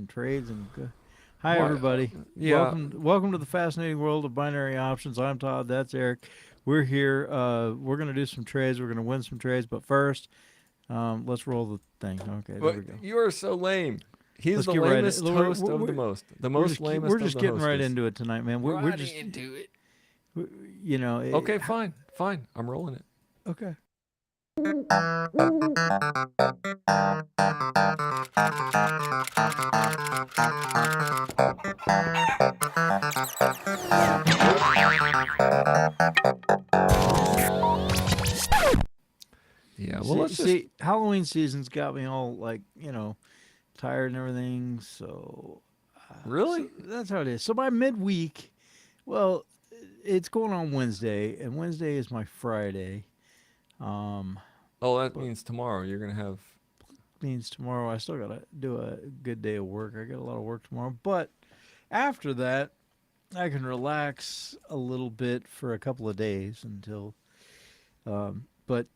Trades and hi Why? everybody. Yeah. Welcome to the fascinating world of binary options. I'm Todd. That's Eric. We're here. We're gonna do some trades. We're gonna win some trades. But first, let's roll the thing. Okay, there What? we go. You are so lame. He's Let's the get right. lamest host of the most. The most We're lamest of just the getting right hostess. into it tonight, man. We're Right just into it. we, you know. Okay, fine. Fine. I'm rolling it. Okay. Yeah. Well, See, let's just. see, Halloween season's got me all tired and everything. So Really? that's how it is. So by midweek, well, it's going on Wednesday, and Wednesday is my Friday. Um, Oh, that but means tomorrow you're gonna have. means tomorrow I still gotta do a good day of work. I got a lot of work tomorrow, but after that, I can relax a little bit for a couple of days until. But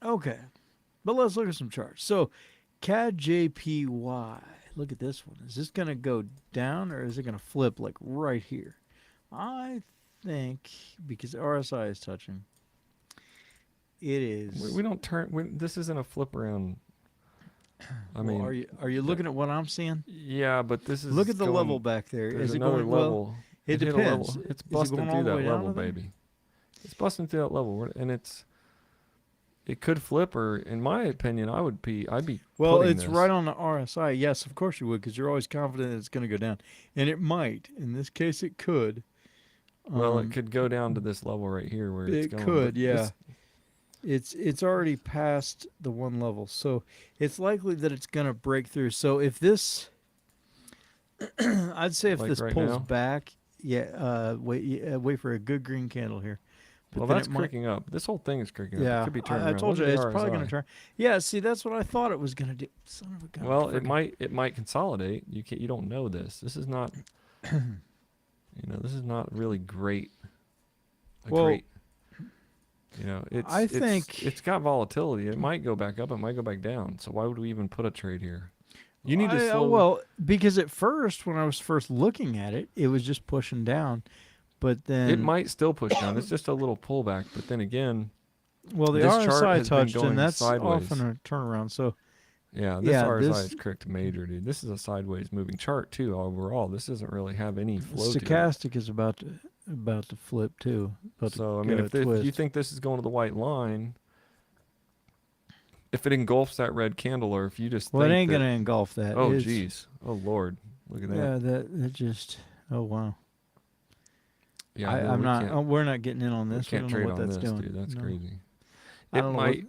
okay, but let's look at some charts. So, CAD JPY. Look at this one. Is this gonna go down or is it gonna flip like right here? I think because RSI is touching, it We is. don't turn. This isn't a flip around. I Well, mean, are you looking at what I'm seeing? yeah, but this Look is at the level going. back there. There's Is it another going? Well, level. it It hit a depends. level. It's Is it busting going all through the that way down level, to there? baby. It's busting through that level, and it could flip, or in my opinion, I'd be Well, putting it's right this. on the RSI. Yes, of course you would, because you're always confident it's going to go down, and it might. In this case, it could. Well, it Um, could go down to this level right here where it's it going, but could. Yeah, this. it's already past the one level, so it's likely that it's going to break through. So if this, I'd say if Like this right pulls now. back, wait for a good green candle here, but Well, then that's it might. cricking up. This whole thing is cricking up. It Yeah, could be turning I around. told Look you at the it's probably going to RSI. turn. Yeah, see, that's what I thought it was going to do. Son of a gun, Well, friggin'. it might consolidate. You don't know this. This is not this is not really great. A Well, great it's I it's think. it's got volatility. It might go back up. It might go back down. So why would we even put a trade here? You need to I slow. well because at first when I was first looking at it, it was just pushing down, but It then might still push down. It's just a little pullback. But then again, well the this chart RSI has been touched and going that's often sideways. a turnaround. So Yeah, this yeah, RSI this is correct major, dude. This is a sideways moving chart too. Overall, this doesn't really have any flow to it. stochastic is about to flip too, about to So I mean, if you twist. think this is going to the white line, if it engulfs that red candle, or if you just Well, it think ain't that, gonna engulf that. oh It's geez, oh lord, look at that. yeah that just oh wow. Yeah, no, I'm not. We're not getting in on we this. We can't don't know trade what on that's this, doing. dude. That's No, crazy. I It don't know what might,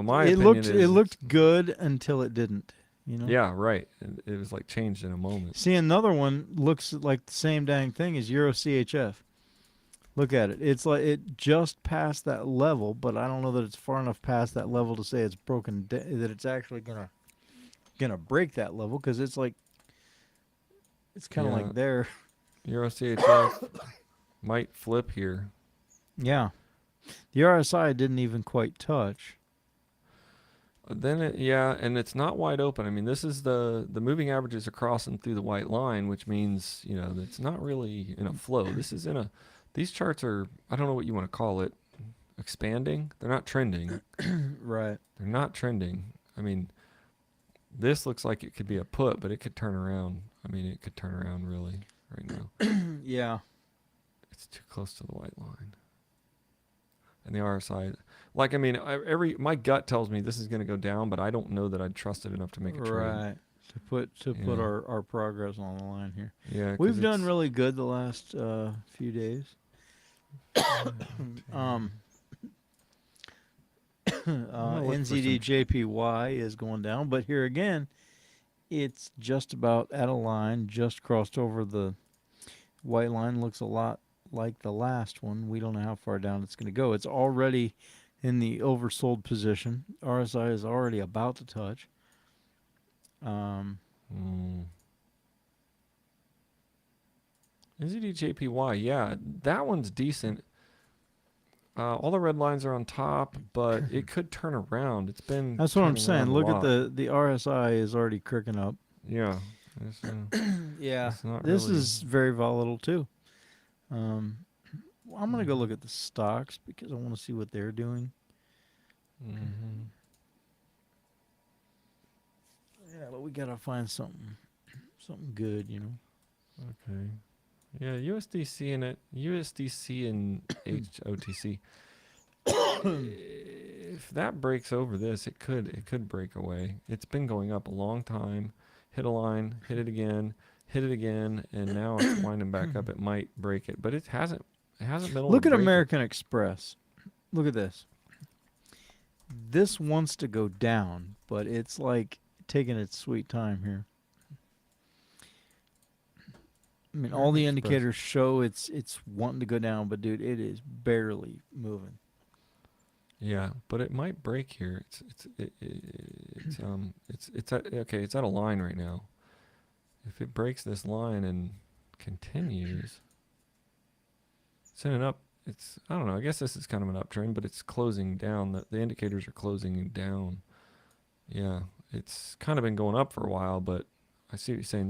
my opinion it is, looked good until it didn't. You know. yeah, right. It was like changed in a moment. See, another one looks like the same dang thing as Euro CHF. Look at it. It's like it just passed that level, but I don't know that it's far enough past that level to say it's broken. That it's actually gonna break that level because it's like it's kind of Yeah, like there. Euro CHF might flip here. Yeah, the RSI didn't even quite touch. Then yeah, and it's not wide open. I mean, this is the moving averages are crossing through the white line, which means it's not really in a flow. This is in a. These charts are, I don't know what you want to call it, expanding. They're not trending. Right. They're not trending. I mean, this looks like it could be a put, but it could turn around. I mean, it could turn around really right now. Yeah. It's too close to the white line. And the RSI, like I mean, every my gut tells me this is going to go down, but I don't know that I'd trust it enough to make a trade. Right. To put our progress on the line here. Yeah, because We've done it's really good the last few days. um, I'm gonna look for some. NZD is going down, but here again, it's just about at a line, just crossed over the white line. Looks a lot like the last one. We don't know how far down it's going to go. It's already in the oversold position. RSI is already about to touch. Um, Mm, NZDJPY, yeah, that one's decent. All the red lines are on top, but it could turn around. It's been that's what I'm turning saying. around a Look at lot. the RSI is already cricking up. Yeah. Yeah, It's not this really. is very volatile too. Um, I'm gonna go look at the stocks because I want to see what they're doing. Mm-hmm. Yeah, but we gotta find something good, you know. Okay. Yeah, USDC and HOTC. If that breaks over this, it could break away. It's been going up a long time. Hit a line, hit it again, and now it's winding back up. It might break it, but it hasn't been able to Look at break it. American Express. Look at this. This wants to go down, but it's like taking its sweet time here. I mean, all American the Express. indicators show it's wanting to go down, but dude, it is barely moving. Yeah, but it might break here. It's at okay. It's at a line right now. If it breaks this line and continues, it's in an up. It's I don't know. I guess this is kind of an uptrend, but it's closing down. The indicators are closing down. Yeah, it's kind of been going up for a while, but I see what you're saying.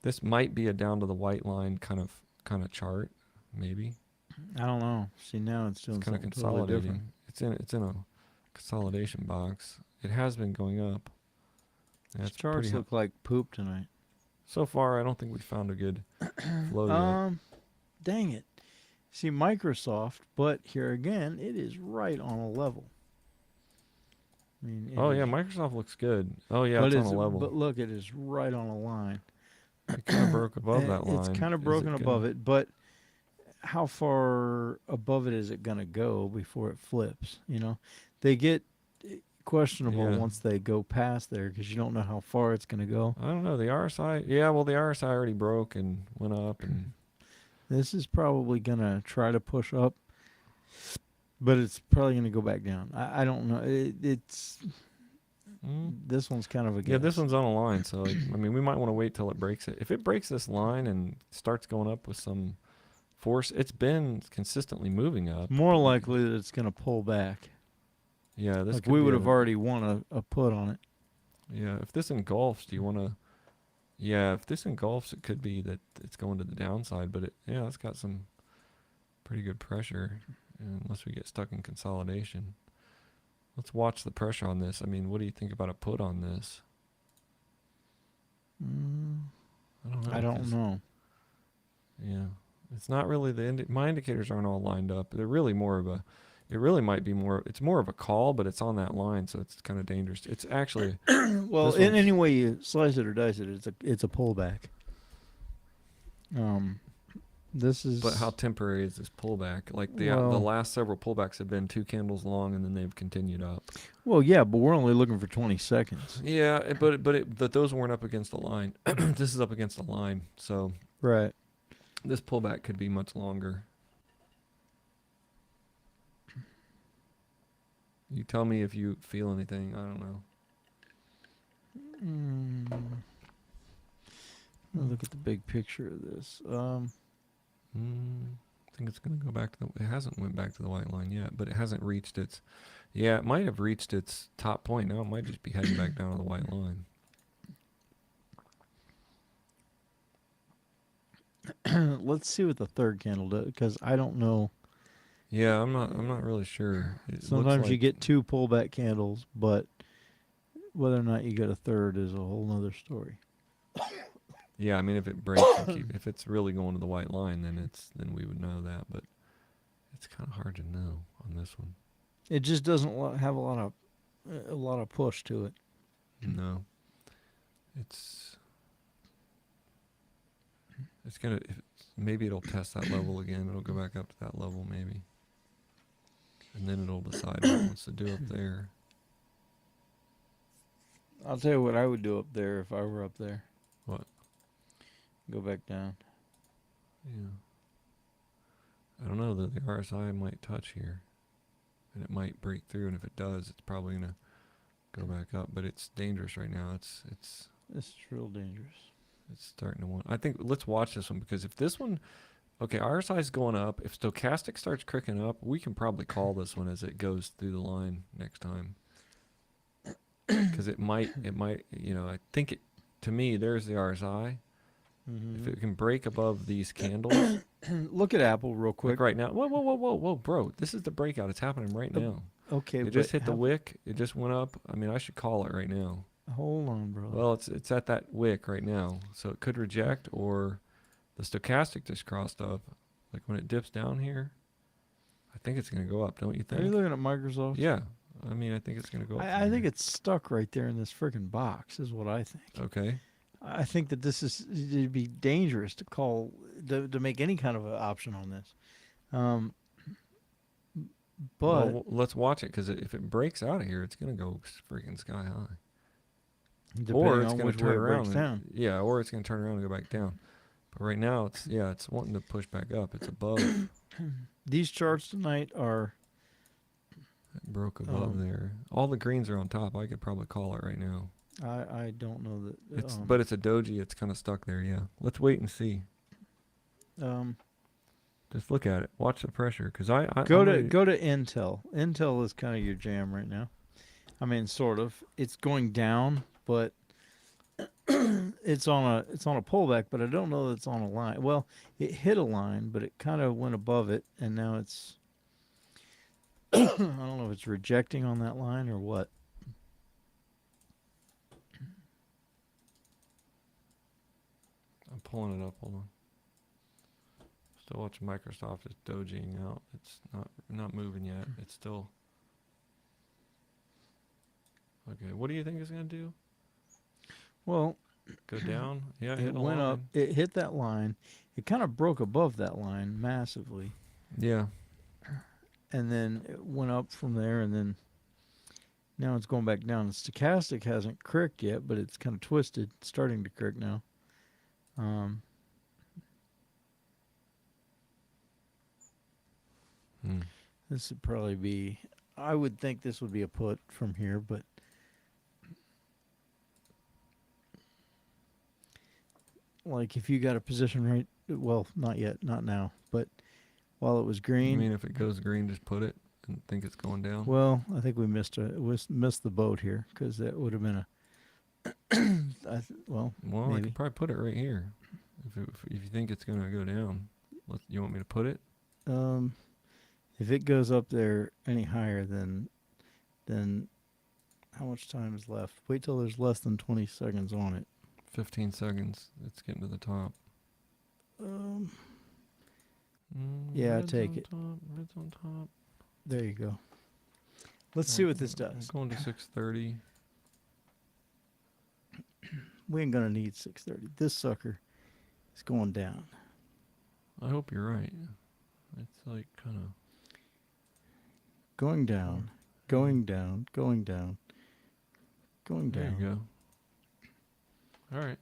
This might be a down to the white line kind of chart, maybe. I don't know. See, now it's It's doing kind of something totally different. consolidating. It's in a consolidation box. It has been going up. These That's charts look like poop tonight. so far. I don't think we found a good flow yet. Dang it. See, Microsoft, but here again, it is right on a level. I mean, Oh yeah, Microsoft looks good. Oh yeah, but it's on a level. but look, it is right on a line. It kind of broke above that It's line. kind of Is broken it gonna? above it, but how far above it is it going to go before it flips? You know, they get questionable Yeah. once they go past there because you don't know how far it's going to go. I don't know. The RSI. Yeah, well, the RSI already broke and went up, and This is probably going to try to push up, but it's probably going to go back down. I don't know. It's mm, this one's kind of a guess. yeah, this one's on a line. So I mean, we might want to wait till it breaks it. If it breaks this line and starts going up with some force, it's been consistently moving up. More likely that it's going to pull back. Yeah, this Like could we be would have already won a put on it. Yeah, if this engulfs, do you want to? Yeah, if this engulfs, it could be that it's going to the downside. But it's got some pretty good pressure, unless we get stuck in consolidation. Let's watch the pressure on this. I mean, what do you think about a put on this? I don't know. I don't 'cause- know. Yeah, it's not really my indicators aren't all lined up. They're really more of a. It really might be more. It's more of a call, but it's on that line, so it's kind of dangerous. It's actually Well, this in one's- any way you slice it or dice it, it's a pullback. This is. But how temporary is this pullback? Like the Well- last several pullbacks have been 2 candles long, and then they've continued up. Well, yeah, but we're only looking for 20 seconds. Yeah, but those weren't up against the line. This is up against the line, so Right. this pullback could be much longer. You tell me if you feel anything. I don't know. Look at the big picture of this. I think it's going to go back to it hasn't went back to the white line yet, but it hasn't reached its. Yeah, it might have reached its top point. Now it might just be heading back down to the white line. Let's see what the third candle does, because I don't know. Yeah, I'm not really sure. It looks Sometimes you like- get two pullback candles, but whether or not you get a third is a whole nother story. Yeah, I mean, if it breaks, if it's really going to the white line, then we would know that. But it's kind of hard to know on this one. It just doesn't have a lot of push to it. No, it's gonna. Maybe it'll test that level again. It'll go back up to that level, maybe, and then it'll decide what it wants to do up there. I'll tell you what I would do up there if I were up there. What? Go back down. Yeah. I don't know that the RSI might touch here, and it might break through. And if it does, it's probably gonna go back up. But it's dangerous right now. It's This is real dangerous. It's starting to want. I think let's watch this one, because if this one, okay, RSI is going up. If stochastic starts cricking up, we can probably call this one as it goes through the line next time. Because it might, I think to me, there's the RSI. If Mhm. it can break above these candles, Look at Apple real quick. like right now. Whoa, whoa, whoa, whoa, whoa, bro! This is the breakout. It's happening right now. Okay, It but just hit the wick. It just went up. I mean, I should call it right now. hold on, bro. Well, it's at that wick right now, so it could reject, or the stochastic just crossed up. Like when it dips down here, I think it's gonna go up. Don't you Are you think? looking at Microsoft? Yeah. I mean, I think it's gonna go up. I from think here. it's stuck right there in this freaking box. Is what I think. Okay. I think that this is it'd be dangerous to call to make any kind of an option on this. Um, Well, but let's watch it because if it breaks out of here, it's gonna go freaking sky high. depending Or it's on going which to way turn it around. breaks down. Yeah, or it's going to turn around and go back down. But right now, it's wanting to push back up. It's above. These charts tonight are It broke above there. All the greens are on top. I could probably call it right now. I don't know that It's but it's a doji. It's kind of stuck there. Yeah. Let's wait and see. Just look at it. Watch the pressure, because I go I'm to ready- go to Intel. Intel is kind of your jam right now. I mean, sort of. It's going down, but it's on a pullback. But I don't know that it's on a line. Well, it hit a line, but it kind of went above it, and now it's. I don't know if it's rejecting on that line or what. I'm pulling it up. Hold on. Still watching Microsoft. It's dojiing out. It's not moving yet. It's still. Okay. What do you think it's gonna do? Well, Go down? Yeah, it hit a went up. line. It hit that line. It kind of broke above that line massively, Yeah. and then it went up from there, and then now it's going back down. The stochastic hasn't cricked yet, but it's kind of twisted, starting to crick now. Hmm. This would probably be. I would think this would be a put from here, but like if you got a position right, well, not yet, not now, but while it was I green, mean, if it goes green, just put it and think it's going down. well, I think we missed the boat here because that would have been a. Well, Well, I maybe. could probably put it right here. If you think it's gonna go down, you want me to put it? If it goes up there any higher, then how much time is left? Wait till there's less than 20 seconds on it. 15 seconds. It's getting to the top. Yeah, Red's take on it. Top, red's on top. There you go. Let's see what this does. I'm going to 6:30. We ain't gonna need 6:30. This sucker is going down. I hope you're right. It's like kind of. Going down. Going down. Going down. Going There down. you go. All right.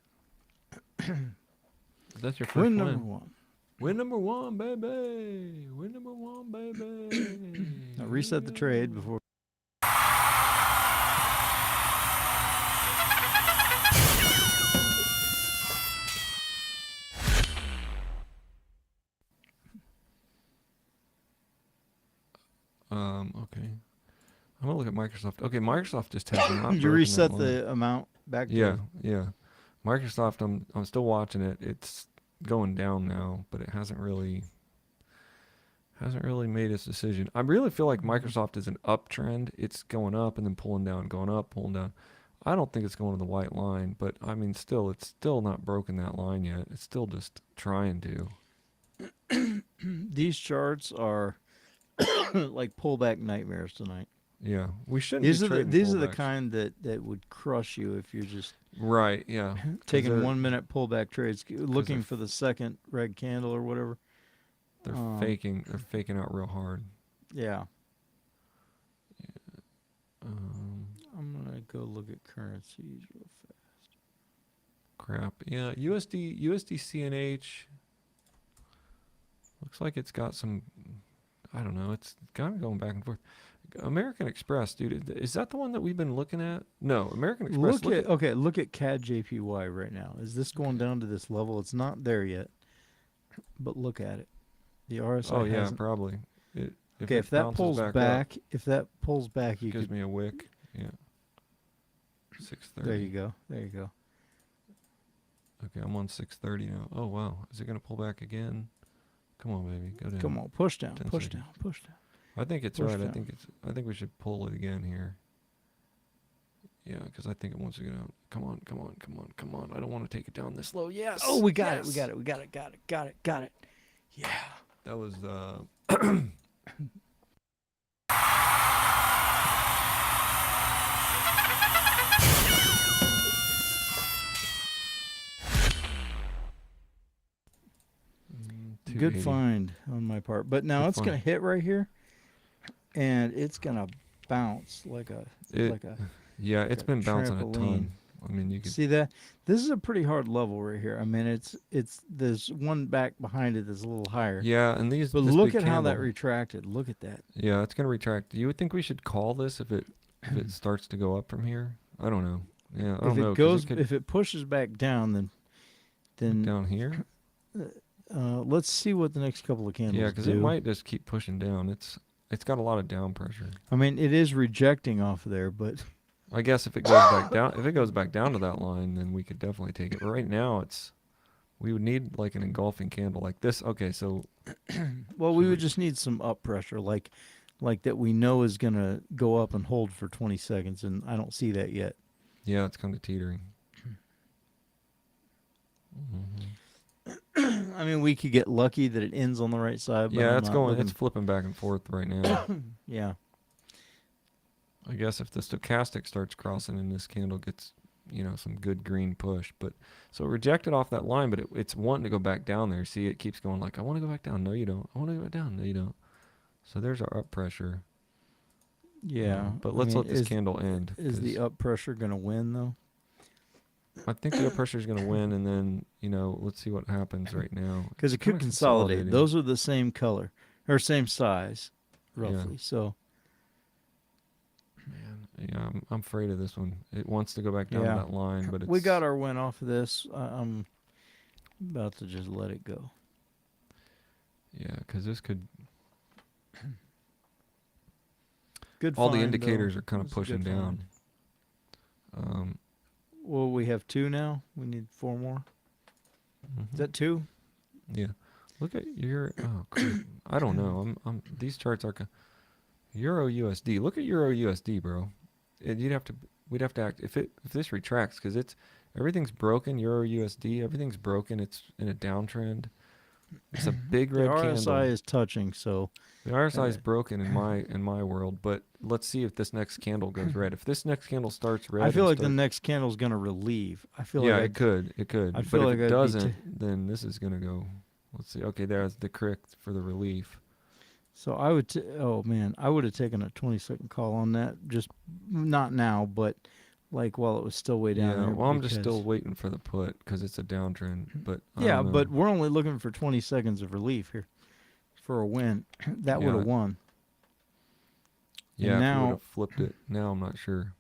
That's your first Win win. number one. Win number one, baby. Win number one, baby. Now reset the trade before. Okay. I'm gonna look at Microsoft. Okay, Microsoft just has not. Did you broken reset that line. the amount back to? Yeah, yeah. Microsoft, I'm still watching it. It's going down now, but it hasn't really made its decision. I really feel like Microsoft is an uptrend. It's going up and then pulling down, going up, pulling down. I don't think it's going to the white line, but I mean, still, it's still not broken that line yet. It's still just trying to. These charts are like pullback nightmares tonight. Yeah, we shouldn't. These be are the trading these are the pullbacks. kind that would crush you if you're just Right. Yeah. taking they're- 1 minute pullback trades, looking they're for the second red candle or whatever. They're Um, faking. They're faking out real hard. Yeah, Um, I'm gonna go look at currencies real fast. crap. Yeah. USD CNH. Looks like it's got some. I don't know. It's kind of going back and forth. American Express, dude. Is that the one that we've been looking at? No, American Express. Look at CAD JPY right now. Is this going down to this level? It's not there yet, but look at it. The RSI. Oh yeah, hasn't- probably. Okay, if that bounces pulls up, back, you gives could. me a wick. Yeah. 6:30. There you go. There you go. Okay, I'm on 630 now. Oh wow, is it gonna pull back again? Come on, baby, go down. Come on, push down, 10 push seconds. down, push down. I think it's Push right. down. I think we should pull it again here. Yeah, because I think it wants to go down. Come on, come on, come on, come on. I don't want to take it down this low. Yes. Oh, we got it, we yes! got it, we got it, got it, got it, got it. Yeah. That was Good 280. find on my part. But now Good it's gonna find. hit right here, and it's gonna bounce like a It, yeah, it's a been bouncing a trampoline. ton. I mean, you could. see that. This is a pretty hard level right here. I mean, it's there's one back behind it that's a little higher. Yeah, and these. But this look big at how that candle- retracted. Look at that. Yeah, it's gonna retract. You would think we should call this if it starts to go up from here. I don't know. Yeah, I don't If know. it 'cause goes, could if it pushes back down, then down here. let's see what the next couple of candles Yeah, because do. it might just keep pushing down. It's got a lot of down pressure. I mean, it is rejecting off of there, but I guess if it goes back down, if it goes back down to that line, then we could definitely take it. But right now, we would need like an engulfing candle like this. Okay, so well, So we we- would just need some up pressure, like that we know is gonna go up and hold for 20 seconds, and I don't see that yet. yeah, it's kind of teetering. Mhm. I mean, we could get lucky that it ends on the right side. But Yeah, I'm it's not going. looking- It's flipping back and forth right now. yeah. I guess if the stochastic starts crossing and this candle gets, some good green push, but so it rejected off that line, but it's wanting to go back down there. See, it keeps going like, I want to go back down. No, you don't. I want to go back down. No, you don't. So there's our up pressure. Yeah. But I let's mean, let this candle end. Is the 'cause up pressure gonna win though? I think the up pressure is going to win, and then let's see what happens right now. Because it It's could kinda consolidate. consolidating. Those are the same color or same size, Yeah. roughly. So Man, yeah, I'm afraid of this one. It wants to go back down Yeah. to that line, but we got our win off of this. I'm about to just let it go. yeah, because this could. Good. All the find, indicators though. are kind of It was a pushing good down. find. Well, we have 2 now. We need 4 more. Mhm. Is that 2? Yeah. Look at your. Oh, crap. I don't know. These charts are. Euro USD. Look at Euro USD, bro. We'd have to act if this retracts because everything's broken. Euro USD, everything's broken. It's in a downtrend. It's a big The red RSI candle. is touching, so The RSI is broken in my world, but let's see if this next candle goes red. If this next candle starts red, I feel and like the next candle's going to relieve. I feel yeah, like it could. I But feel if like it I'd be doesn't, then this is gonna go. Let's see. Okay, there's the crick for the relief. So I would. Oh man, I would have taken a 20-second call on that. Just not now, but like while it was still way down Yeah. there. Well, I'm just because- still waiting for the put because it's a downtrend. But I Yeah, don't know. but we're only looking for 20 seconds of relief here for a win. That would Yeah. have won. yeah, if we now- would have flipped it. Now I'm not sure.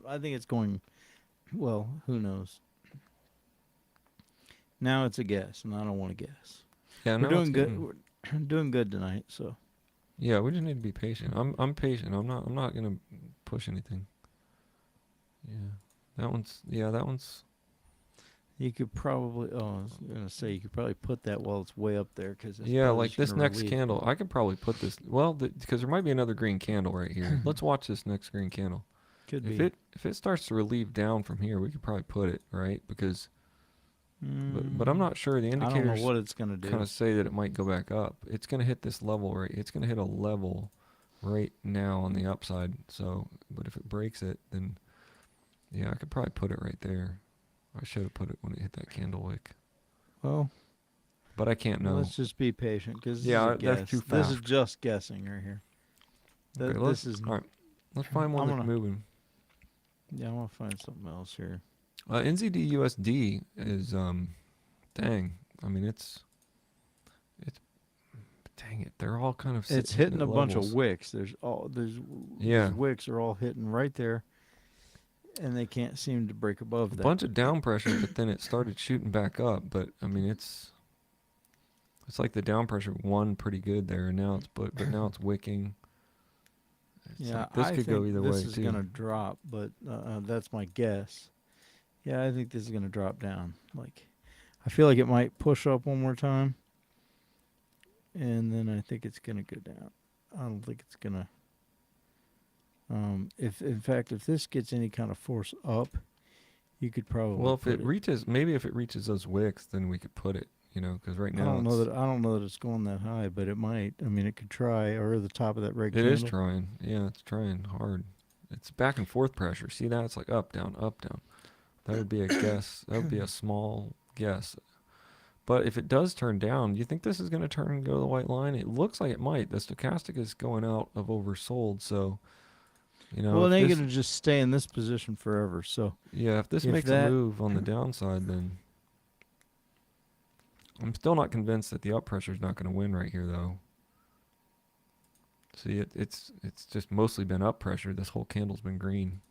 I think it's going. Well, who knows? Now it's a guess, and I don't want to guess. Yeah, We're no, doing it's good. getting- We're doing good tonight. So Yeah, we just need to be patient. I'm patient. I'm not gonna push anything. Yeah, that one's. you could probably. Oh, I was gonna say you could probably put that while it's way up there because Yeah, like this next candle, I could probably put this. Well, because there might be another green candle right here. Let's watch this next green candle. could If be. it starts to relieve down from here, we could probably put it right because. But I'm not sure. The I don't indicators know what it's gonna do. kind of say that it might go back up. It's going to hit this level right. It's going to hit a level right now on the upside. So, but if it breaks it, then yeah, I could probably put it right there. I should have put it when it hit that candle wick, Well, but I can't know. let's just be patient because Yeah, is a that's guess. too This is fast. just guessing right here. Okay, This is. all right. Let's find one I'm that's gonna- moving. Yeah, I'm gonna find something else here. NZD USD is dang. I mean, it's dang it. They're all kind of It's hitting hitting a at bunch levels. of wicks. Yeah. These wicks are all hitting right there, and they can't seem to break above A that. bunch of down pressure, but then it started shooting back up. But I mean, it's like the down pressure won pretty good there, and now but now it's wicking. It's Yeah, like this I could think go either this way is too. gonna drop, but that's my guess. Yeah, I think this is going to drop down. Like, I feel like it might push up one more time, and then I think it's going to go down. I don't think it's going to. If in fact, if this gets any kind of force up, you could probably. Well, if put it reaches, maybe if it reaches those wicks, then we could put it. You know, because right I now don't know that I don't know that it's going that high, but it might. I mean, it could try, or the top of that red it candle. is trying. Yeah, it's trying hard. It's back and forth pressure. See that? It's like up, down, up, down. That would be a guess. That would be a small guess. But if it does turn down, do you think this is going to turn and go to the white line? It looks like it might. The stochastic is going out of oversold, so you know. Well, it If ain't this, going to just stay in this position forever. So yeah, if this if makes that- a move on the downside, then I'm still not convinced that the up pressure is not going to win right here, though. See, it's just mostly been up pressure. This whole candle's been green.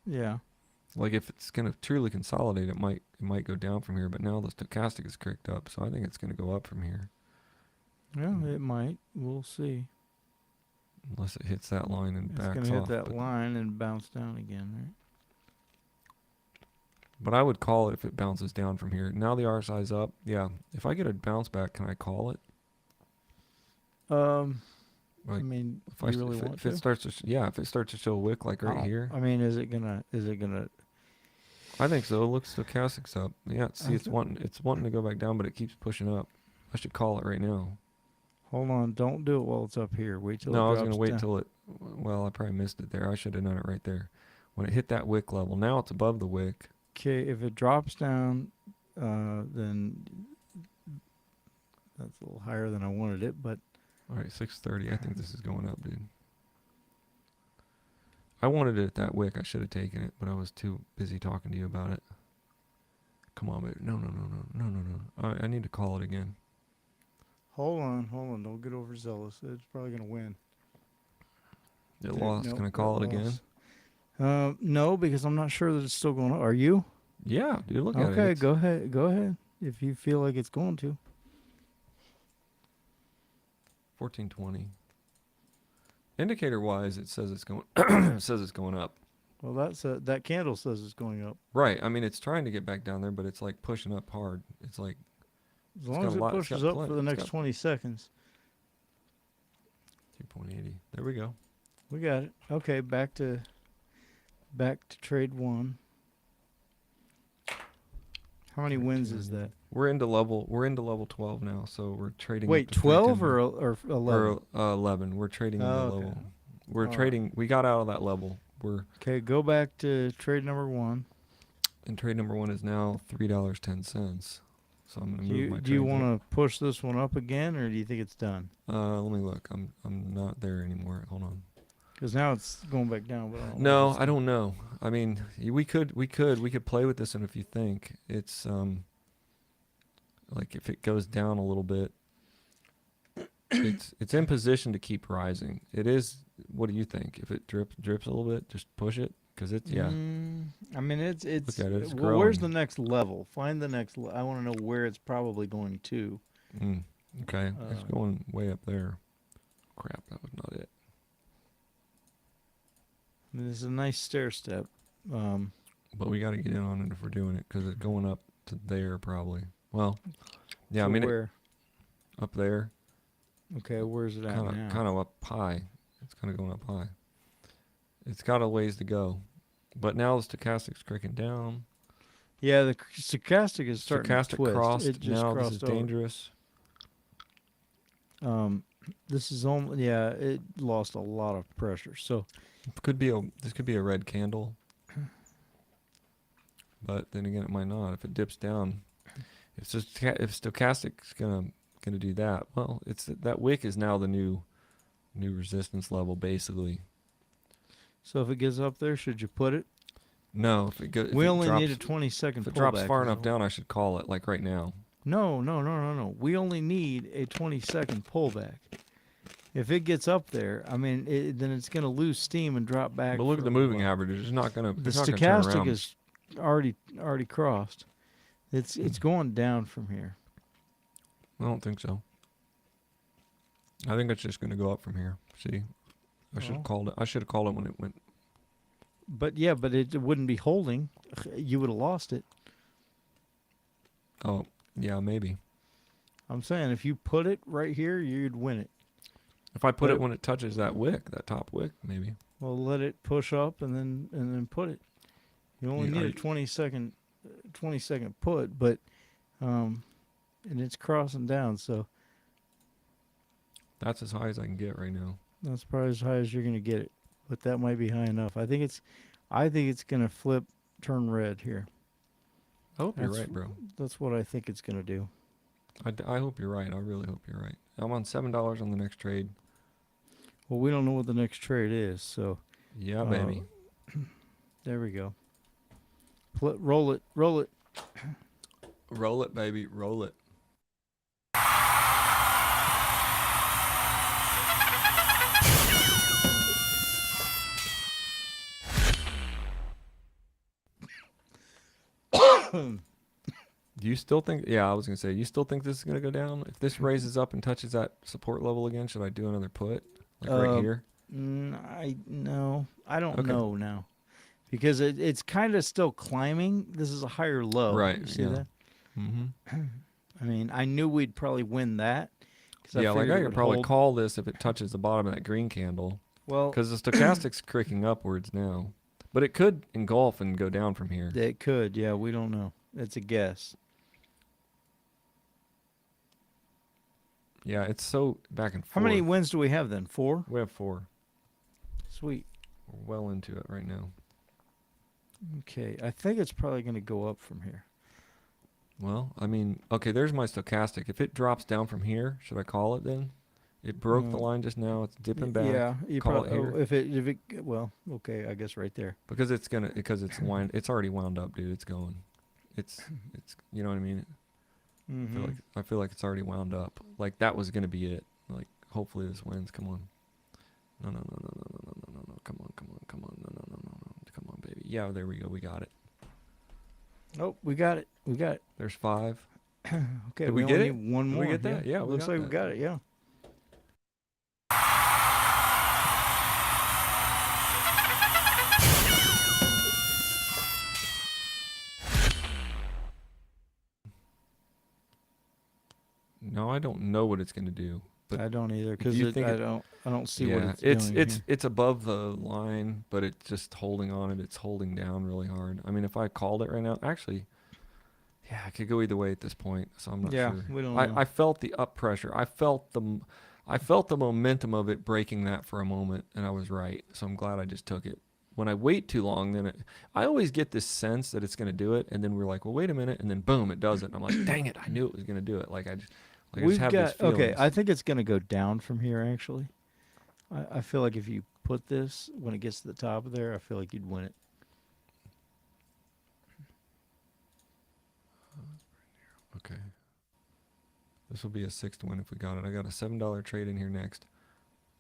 yeah, Like if it's going to truly consolidate, it might go down from here. But now the stochastic is kicked up, so I think it's going to go up from here, yeah, it might. We'll see. unless it hits that line and It's backs going to hit off. that but, line and bounce down again, right? but I would call it if it bounces down from here. Now the RSI's up. Yeah, if I get a bounce back, can I call it? I I mean, If you really if, want if to? it starts to if it starts to show a wick like right here, I mean, is it gonna? I think so. Look, stochastic's up. Yeah, see, it's wanting to go back down, but it keeps pushing up. I should call it right now. Hold on, don't do it while it's up here. Wait till No, I it was drops gonna wait down. till it. Well, I probably missed it there. I should have done it right there when it hit that wick level. Now it's above the wick. Okay, if it drops down, then that's a little higher than I wanted it, but All right, 6:30. I think this is going up, dude. I wanted it at that wick. I should have taken it, but I was too busy talking to you about it. Come on, baby. No. I need to call it again. hold on, don't get overzealous. It's probably gonna win. It Okay, lost. nope, Can I call it again? lost. No, because I'm not sure that it's still going up. Are you? Yeah, dude. Look at it. Okay, It's- go ahead. If you feel like it's going to. 1420. Indicator wise, it says it's going. It says it's going up. Well, that candle says it's going up. Right. I mean, it's trying to get back down there, but it's like pushing up hard. It's like As It's long got as a it lot- it's pushes got up plenty- for the it's next got- 20 seconds. 2.80. There we go. We got it. Okay, back to trade one. How many wins is that? We're into level 12 now, so we're trading. Wait, up to 12 310 or 11? or 11. We're trading into Oh, okay. level. We're All trading. We got out of that level. We're Okay, go back to trade number one. and trade number 1 is now $3.10. So I'm gonna move my. Do you trades up. want to push this one up again, or do you think it's done? Let me look. I'm not there anymore. Hold on. Because now it's going back down. But I don't know No, if it's I don't know. I mean, we could play with this, and if you think it's like if it goes down a little bit, it's in position to keep rising. It is. What do you think? If it drips a little bit, just push it because it's I mean, it's Look at it, it's well, where's the growing. next level? Find the next. I want to know where it's probably going to. Okay. It's Uh, going way up there. Crap, that was not it. I mean, this is a nice stair step. But we got to get in on it if we're doing it because it's going up to there probably. Well, yeah, I to mean where? up there. Okay, where's it at now? Kind of up high. It's kind of going up high. It's got a ways to go, but now the stochastic's cracking down. Yeah, the stochastic is starting Stochastic to twist. crossed. It just Now crossed this is over. dangerous. This is almost, yeah, it lost a lot of pressure. So This could be a red candle, but then again, it might not. If it dips down, if stochastic's gonna do that, well, that wick is now the new resistance level basically. if it gets up there, should you put it? No, if it goes, We only need a 20-second if it pullback. drops far is enough all. down, I should call it like right now. No. We only need a 20-second pullback. If it gets up there, I mean, then it's going to lose steam and drop back. But look at for the a moving while. averages. It's not gonna. The it's not gonna turn stochastic around. is already crossed. It's going down from here. I don't think so. I think it's just going to go up from here. See, I should have Well. called it. I should have called it when it went But yeah, but it wouldn't be holding. You would have lost it. Oh, yeah, maybe. I'm saying if you put it right here, you'd win it. If I put Let it it, when it touches that wick, that top wick, maybe. well, let it push up and then put it. You only You, need are a you, 20-second put, but um, and it's crossing down, so that's as high as I can get right now. that's probably as high as you're gonna get it. But that might be high enough. I think it's gonna flip, turn red here. I hope you're That's right, bro. that's what I think it's gonna do. I hope you're right. I really hope you're right. I'm on $7 on the next trade. Well, we don't know what the next trade is, so Yeah, baby. there we go. Roll it, roll it. Roll it, baby. Roll it. Do you still think? Yeah, I was gonna say. You still think this is gonna go down? If this raises up and touches that support level again, should I do another put, like right here? I don't Okay. know now, because it's kind of still climbing. This is a higher low. Right. You see Yeah. that? Mm-hmm. I mean, I knew we'd probably win that because I Yeah, like figured I it could would probably hold. call this if it touches the bottom of that green candle, Well, because the stochastic's creaking upwards now, but it could engulf and go down from here. it could. Yeah, we don't know. It's a guess. Yeah, it's so back and forth. How many wins do we have then? 4. We have 4. Sweet. We're well into it right now. Okay, I think it's probably going to go up from here. Well, I mean, okay, there's my stochastic. If it drops down from here, should I call it then? It broke the line just now. It's dipping back. Yeah, you Call probably. it here. If it well, okay, I guess right there. Because it's already wound up, dude. It's going. It's you know what I mean? Mm-hmm. I feel like it's already wound up. Like that was gonna be it. Like hopefully this wins. Come on. No. Come on. No. Come on, baby. Yeah, there we go. We got it. Oh, we got it. We got it. There's 5. Okay, Did we only get it? need one Did more. we get that? Yeah, we looks got like that. we got it. Yeah. No, I don't know what it's gonna do. But I don't either do you because think I it- don't see what yeah, it's doing. it's here. it's above the line, but it's just holding on it. It's holding down really hard. I mean, if I called it right now, actually, yeah, it could go either way at this point. So I'm not Yeah, sure. we don't know. I felt the up pressure. I felt the momentum of it breaking that for a moment, and I was right. So I'm glad I just took it. When I wait too long, I always get this sense that it's going to do it, and then we're like, well, wait a minute, and then boom, it does it. And I'm like, dang it, I knew it was going to do it. I just We've have got these feelings. okay. I think it's going to go down from here. Actually, I feel like if you put this when it gets to the top of there, I feel like you'd win it. Okay. This will be a 6th win if we got it. I got a $7 trade in here next.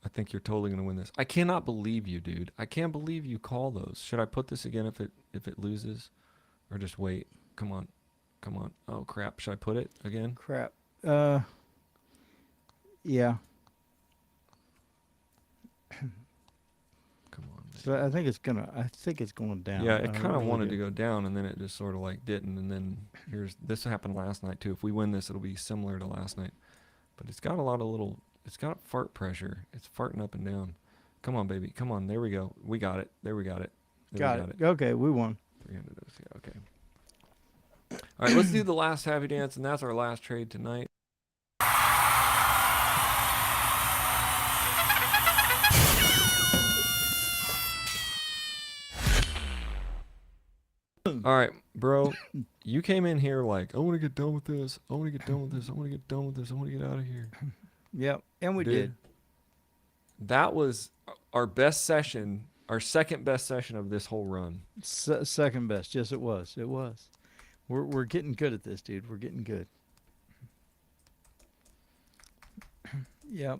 I think you're totally gonna win this. I cannot believe you, dude. I can't believe you call those. Should I put this again if it loses, or just wait? Come on. Oh crap! Should I put it again? Crap. Yeah. Come on. So I think it's going down. Yeah, I it kind of really wanted do. to go down, and then it just sort of like didn't. And then this happened last night too. If we win this, it'll be similar to last night. But it's got a lot of little. It's got fart pressure. It's farting up and down. Come on, baby. Come on. There we go. We got it. There we got it. Got it. Okay, we won. 300 yeah, okay. All right, let's do the last happy dance, and that's our last trade tonight. All right, bro. You came in here like, I want to get done with this. I want to get done with this. I want to get done with this. I want to get out of here. Yep, and we Dude, did. That was our best session, our second best session of this whole run. Second best. Yes, it was. It was. We're getting good at this, dude. We're getting good. Yep.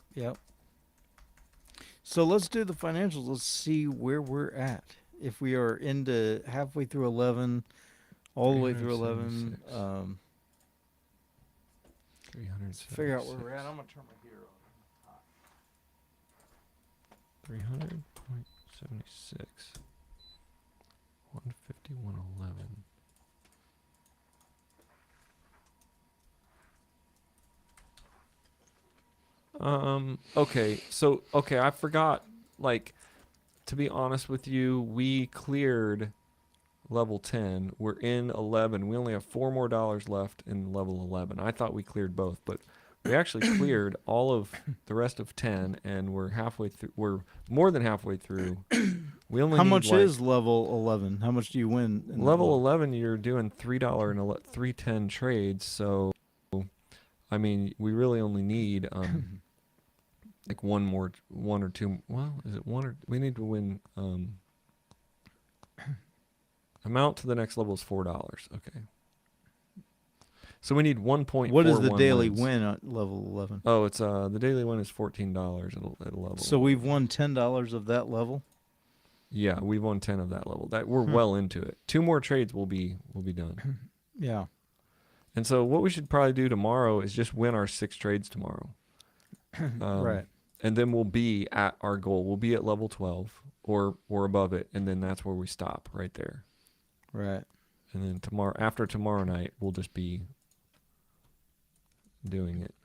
So let's do the financials. Let's see where we're at. If we are into halfway through 11, all the way through 11, 376. figure out where we're at. I'm gonna turn my heater on. 300.76. 5111. Okay, so okay, I forgot, like, to be honest with you, we cleared level 10. We're in 11. We only have $4 more left in level 11. I thought we cleared both, but we actually cleared all of the rest of 10, and we're halfway through. We're more than halfway through. We only How need much like is level 11? How much do you win in that level 11. You're doing $3 and 310 trades. So, I mean, we really only need like one or two. Well, is it one or we need to win? Amount to the next level is $4. Okay. So we need 1.41 What is the daily wins. win at level 11? Oh, it's the daily win is $14 at a level. So we've won $10 of that level. Yeah, we've won 10 of that level. That we're well into it. 2 more trades will be done. Yeah. And so what we should probably do tomorrow is just win our 6 trades tomorrow. Right. And then we'll be at our goal. We'll be at level 12 or above it, and then that's where we stop right there. Right. And then after tomorrow night, we'll just be doing it.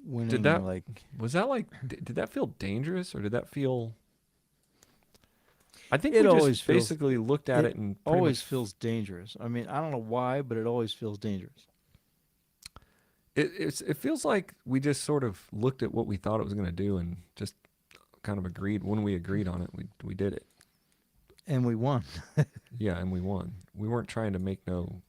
Winning that- like Was that like did that feel dangerous, or did that feel I think It we always just feels- basically looked at it and pretty always much, feels dangerous. I mean, I don't know why, but it always feels dangerous. it feels like we just sort of looked at what we thought it was going to do and just kind of agreed. When we agreed on it, we did it. And we won. Yeah, and we won. We weren't trying to make no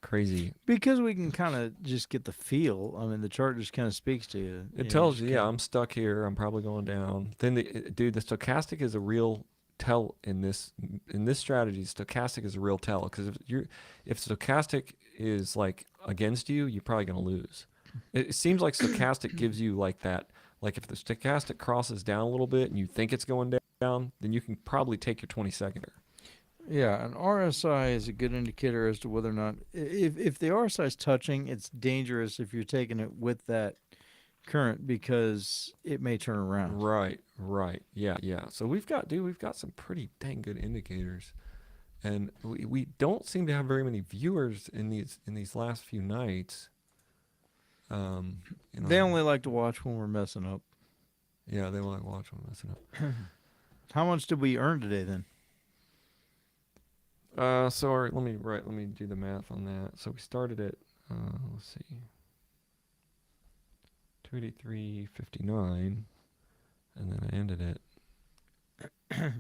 crazy. Because we can kind of just get the feel. I mean, the chart just kind of speaks to you. It know, tells just you, yeah, kinda- I'm stuck here. I'm probably going down. Then the stochastic is a real tell in this strategy. Stochastic is a real tell, because if stochastic is like against you, you're probably going to lose. It seems like stochastic gives you like that. Like if the stochastic crosses down a little bit and you think it's going down, then you can probably take your 20-seconder. Yeah, an RSI is a good indicator as to whether or not if the RSI is touching, it's dangerous if you're taking it with that current because it may turn around. Right. Yeah. So we've got some pretty dang good indicators, and we don't seem to have very many viewers in these last few nights. They only like to watch when we're messing up. Yeah, they like watch when messing up. How much did we earn today then? So let me do the math on that. So we started at let's see, 283.59, and then I ended at 300.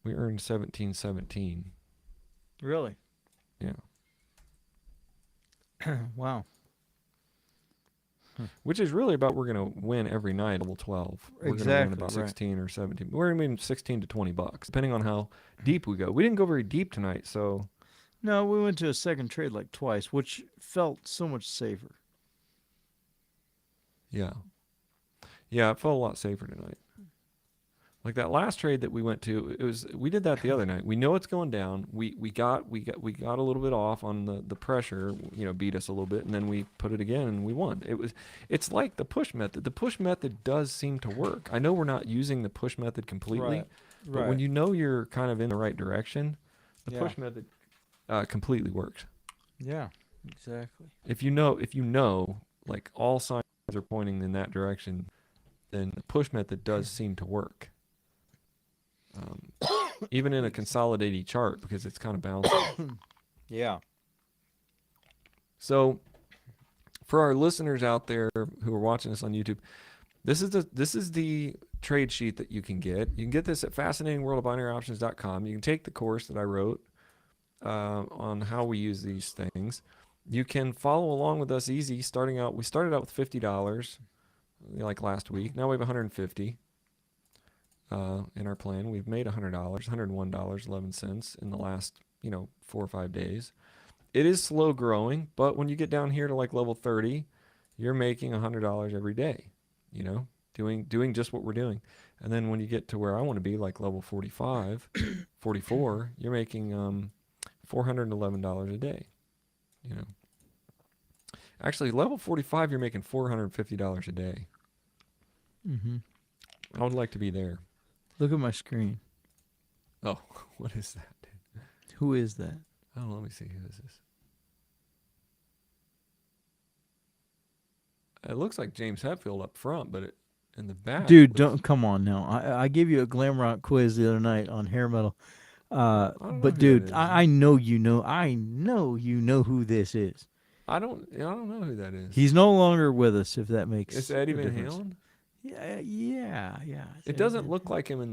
We earned 17.17. Really? Yeah. Wow. Which is really about we're going to win every night level 12. We're going to Exactly, win about right. 16 or 17. We're going to win 16 to $20, depending on how deep we go. We didn't go very deep tonight, so No, we went to a second trade like twice, which felt so much safer. yeah. Yeah, it felt a lot safer tonight. Like that last trade that we went to, we did that the other night. We know it's going down. We got a little bit off on the pressure, beat us a little bit, and then we put it again and we won. It's like the push method. The push method does seem to work. I know we're not using the push method completely, but when you know you're kind of in the right direction, the Yeah. push method completely works. Yeah, exactly. If you know, like all signs are pointing in that direction, then the push method does seem to work. Even in a consolidated chart, because it's kind of bouncing. Yeah. So, for our listeners out there who are watching us on YouTube, this is the trade sheet that you can get. You can get this at fascinatingworldofbinaryoptions.com. You can take the course that I wrote on how we use these things. You can follow along with us easy. We started out with $50 like last week. Now we have $150 in our plan. We've made $100, $101.11 in the last 4 or 5 days. It is slow growing, but when you get down here to like level 30, you're making $100 every day, doing just what we're doing. And then when you get to where I want to be, like level 45, 44, you're making $411 a day. Actually, level 45, you're making $450 a day. Mm-hmm. I would like to be there. Look at my screen. Oh, what is that, dude? Who is that? Oh, let me see. Who is this? It looks like James Hetfield up front, but in the back. Dude, looks- don't come on now. I gave you a glam rock quiz the other night on hair metal. don't know But who dude, that is. I know you know. I know you know who this is. I don't know who that is. He's no longer with us. If that makes It's Eddie a Van difference. Halen. Yeah. It's It Eddie doesn't Van look like him in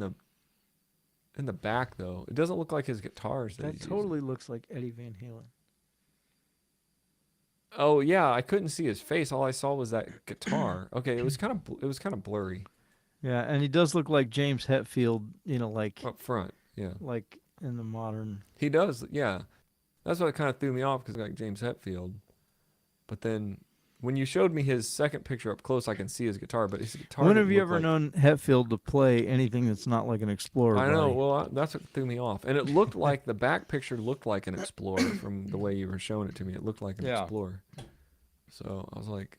the back though. It doesn't look like his guitars. That he's using. totally looks like Eddie Van Halen. Oh yeah, I couldn't see his face. All I saw was that guitar. Okay, it was kind of blurry Yeah, and he does look like James Hetfield. You know, like up front. Yeah, in the modern. he does. Yeah, that's what kind of threw me off because like James Hetfield. But then when you showed me his second picture up close, I can see his guitar. But his guitar. When didn't have you look ever like- known Hetfield to play anything that's not like an Explorer? I know. body? Well, that's what threw me off. And it looked like the back picture looked like an Explorer from the way you were showing it to me. It looked like an Yeah. Explorer. So I was like,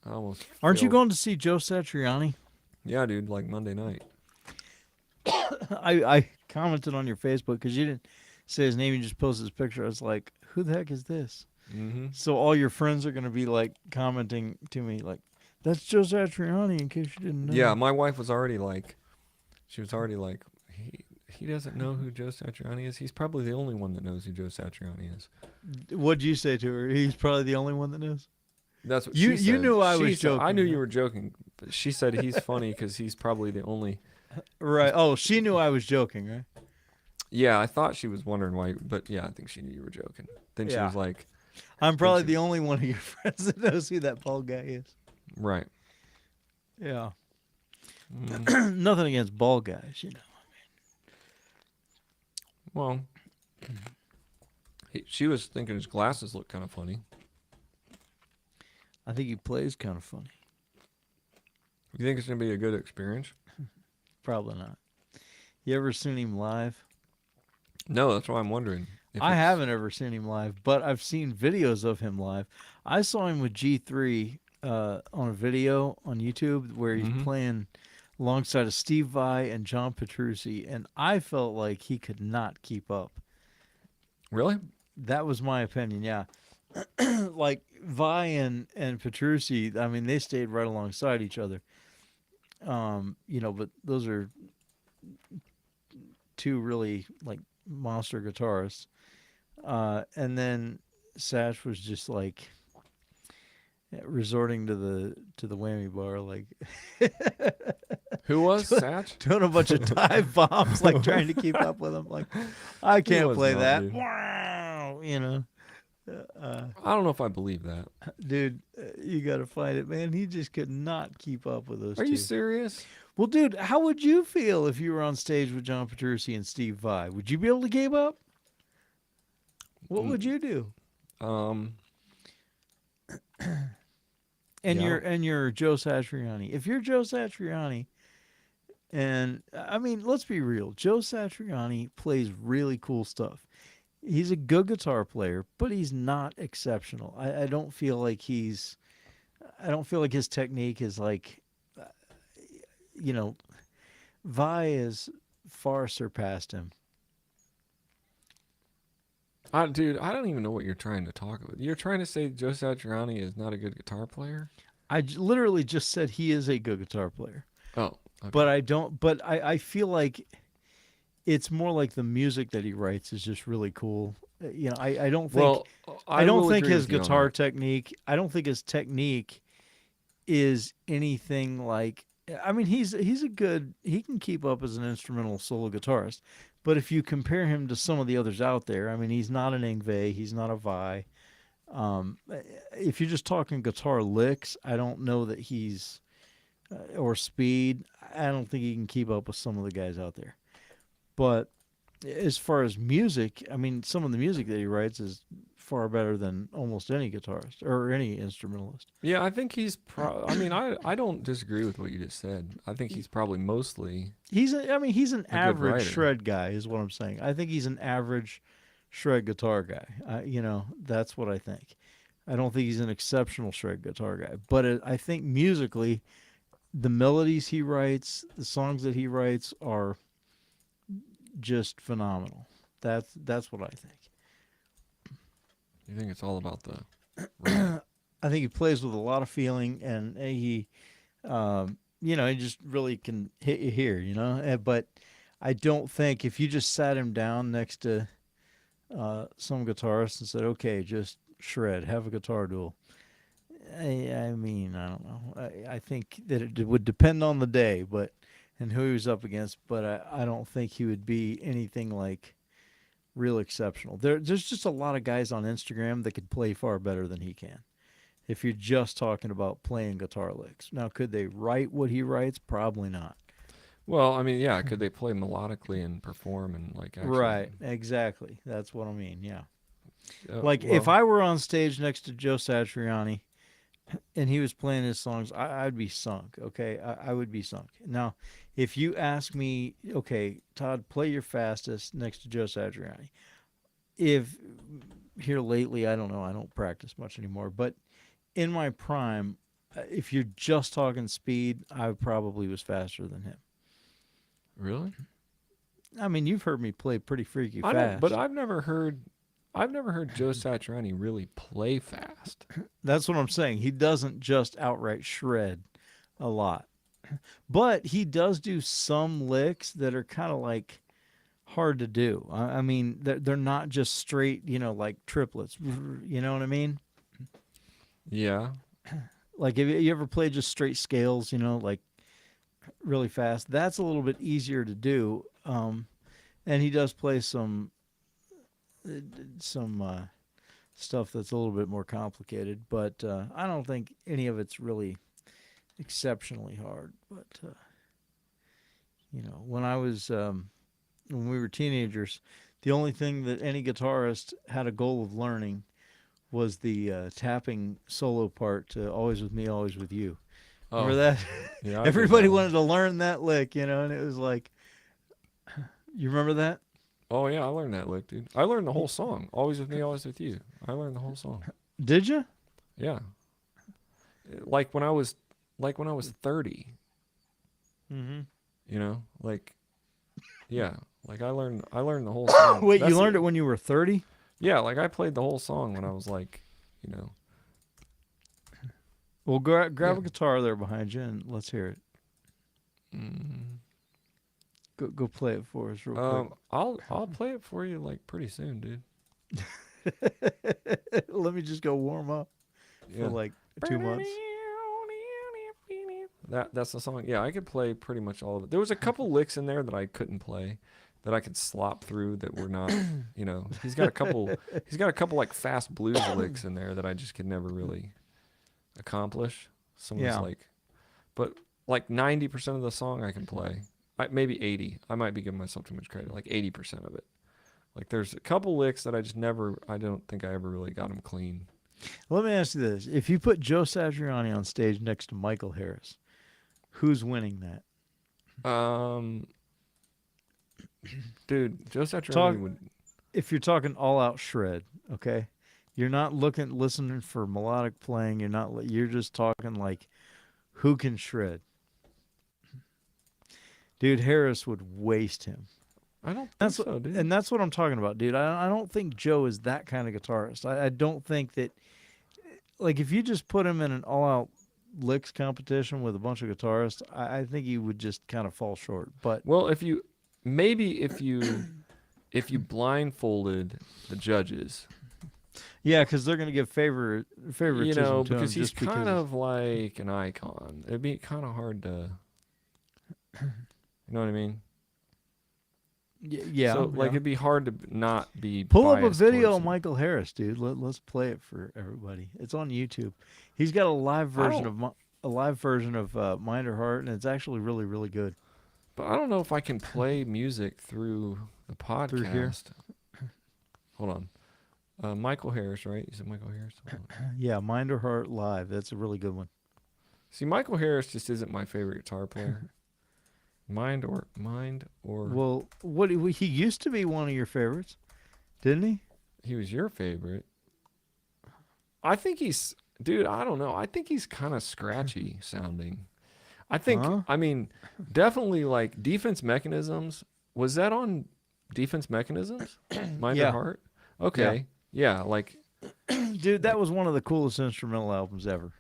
I almost. Aren't you failed. going to see Joe Satriani? Yeah, dude. Like Monday night. I commented on your Facebook because you didn't say his name. You just posted his picture. I was like, who the heck is this? Mm-hmm. So all your friends are going to be like commenting to me like, that's Joe Satriani in case you didn't know. Yeah, my wife was already like, he doesn't know who Joe Satriani is. He's probably the only one that knows who Joe Satriani is. What'd you say to her? He's probably the only one that knows. That's what You she said. knew I She was said- I joking, knew huh? you were joking, but she said he's funny because he's probably the only. Right. Oh, she knew I was joking, right? Yeah, I thought she was wondering why, but yeah, I think she knew you were joking. Then she Yeah. was like, I'm probably she- the only one of your friends that knows who that bald guy is. right. Yeah. Mm, Nothing against bald guys, you know. well, she was thinking his glasses looked kind of funny. I think he plays kind of funny. You think it's gonna be a good experience? Probably not. You ever seen him live? No, that's why I'm wondering. if I it's- haven't ever seen him live, but I've seen videos of him live. I saw him with G3 on a video on YouTube where he's Mhm. playing alongside of Steve Vai and John Petrucci, and I felt like he could not keep up. Really? That was my opinion, yeah. Like Vai and Petrucci, I mean, they stayed right alongside each other. You know, but those are two really like monster guitarists. And then Satch was just like resorting to the whammy bar, like Who was Satch? doing a bunch of dive bombs, like trying to keep up with him. Like, I can't was play not, that. dude. Wow, you know. I don't know if I believe that. Dude, you got to find it, man. He just could not keep up with those Are two. you serious? Well, dude, how would you feel if you were on stage with John Petrucci and Steve Vai? Would you be able to keep up? What would you do? And Yeah. you're Joe Satriani. If you're Joe Satriani, and I mean, let's be real, Joe Satriani plays really cool stuff. He's a good guitar player, but he's not exceptional. I don't feel like his technique is like, you know, Vi has far surpassed him. Dude, I don't even know what you're trying to talk about. You're trying to say Joe Satriani is not a good guitar player? Literally just said he is a good guitar player. Oh, okay. But I don't. But I feel like it's more like the music that he writes is just really cool. You know, I don't think. Well, I don't will think agree his with you on guitar that. technique. I don't think his technique is anything like. I mean, he's a good. He can keep up as an instrumental solo guitarist, but if you compare him to some of the others out there, I mean, he's not an Yngwie, he's not a Vi. If you're just talking guitar licks, I don't know that he's or speed. I don't think he can keep up with some of the guys out there. But as far as music, I mean, some of the music that he writes is far better than almost any guitarist or any instrumentalist. Yeah, I think he's I mean, I don't disagree with what you just said. I think he's probably mostly He's an good average writer. shred guy, is what I'm saying. I think he's an average shred guitar guy. You know, that's what I think. I don't think he's an exceptional shred guitar guy, but I think musically, the melodies he writes, the songs that he writes are just phenomenal. That's what I think. You think it's all about the I think he plays with a lot of feeling, and he, he just really can hit you here, But I don't think if you just sat him down next to some guitarist and said, "Okay, just shred, have a guitar duel." I mean, I don't know. I think that it would depend on the day, but and who he was up against. But I don't think he would be anything like real exceptional. There's just a lot of guys on Instagram that could play far better than he can. If you're just talking about playing guitar licks, now could they write what he writes? Probably not. Well, I mean, yeah, could they play melodically and perform and like actually? Right, exactly. That's what I mean. Yeah. Like Well, if I were on stage next to Joe Satriani and he was playing his songs, I'd be sunk. Okay, I would be sunk. Now, if you ask me, okay, Todd, play your fastest next to Joe Satriani. If here lately, I don't know, I don't practice much anymore, but in my prime, if you're just talking speed, I probably was faster than him. really? I mean, you've heard me play pretty freaky I fast. don't, but I've never heard Joe Satriani really play fast. That's what I'm saying. He doesn't just outright shred a lot. But he does do some licks that are kind of like hard to do. I mean, they're not just straight, like triplets. You know what I mean? Yeah. Like, have you ever played just straight scales, like really fast? That's a little bit easier to do. And he does play some stuff that's a little bit more complicated, but I don't think any of it's really exceptionally hard. But when I was when we were teenagers, the only thing that any guitarist had a goal of learning was the tapping solo part to "Always with Me, Always with You." Remember Oh, that? yeah. I did Everybody that one. wanted to learn that lick, and it was like, you remember that? Oh yeah, I learned that lick, dude. I learned the whole song. Always with me, always with you. I learned the whole song. Did you? Yeah. Like when I was 30, Mm-hmm. like yeah, like I learned the whole song. Wait, That's you learned it when you were 30? Yeah, like I played the whole song when I was like, you know. Well, grab Yeah. a guitar there behind you and let's hear it. Mm, Go play it for us real I'll play it for you like pretty soon, dude. quick. Let me just go warm up Yeah. for like 2 months. That's the song. Yeah, I could play pretty much all of it. There was a couple licks in there that I couldn't play, that I could slop through that were not, He's got a couple like fast blues licks in there that I just could never really accomplish. Yeah. But like 90% of the song I can play. Maybe 80. I might be giving myself too much credit. Like 80% of it. Like there's a couple licks that I don't think I ever really got them clean. Let me ask you this. If you put Joe Satriani on stage next to Michael Harris, who's winning that? Dude, Joe Satriani Talk- would. If you're talking all out shred, okay? You're not listening for melodic playing. You're just talking like who can shred. Dude, Harris would waste him. I don't think That's so, dude. And that's what I'm talking about, dude. I don't think Joe is that kind of guitarist. I don't think that, like, if you just put him in an all-out licks competition with a bunch of guitarists, I think he would just kind of fall short. But Well, if you blindfolded the judges, yeah, because they're gonna give favoritism to because him he's just because. kind of like an icon. It'd be kind of hard to, you know what I mean? Yeah. So like yeah. it'd be hard to not be. Pull up a biased video towards of him. Michael Harris, dude. Let's play it for everybody. It's on YouTube. He's got a live version of Mind or Heart, and it's actually really, really good. But I don't know if I can play music through the podcast. Through here? Hold on. Michael Harris, right? You said Michael Harris? Hold on. Yeah, Mind or Heart live. That's a really good one. See, Michael Harris just isn't my favorite guitar player. Mind or Well, he used to be one of your favorites, didn't he? he was your favorite. I think dude, I don't know. I think he's kind of scratchy sounding. I think, Huh? I mean, definitely like Defense Mechanisms. Was that on Defense Mechanisms? Mind Your Yeah, Heart? yeah. Okay. Yeah, Dude, that like was one of the coolest instrumental albums ever.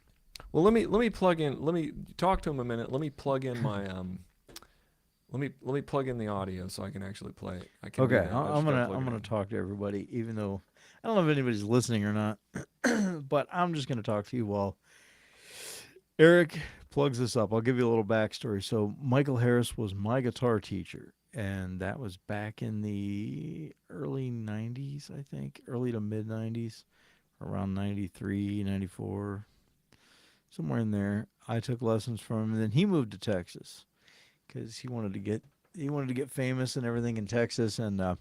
well, let me plug in. Let me talk to him a minute. Let me plug in my let me plug in the audio so I can actually play it. I can do Okay, that. I I'm just got to gonna plug I'm it gonna in. talk to everybody, even though I don't know if anybody's listening or not. But I'm just gonna talk to you while Eric plugs this up. I'll give you a little backstory. So Michael Harris was my guitar teacher, and that was back in the early '90s, I think, early to mid '90s, around '93, '94, somewhere in there. I took lessons from him, and then he moved to Texas because he wanted to get famous and everything in Texas, and I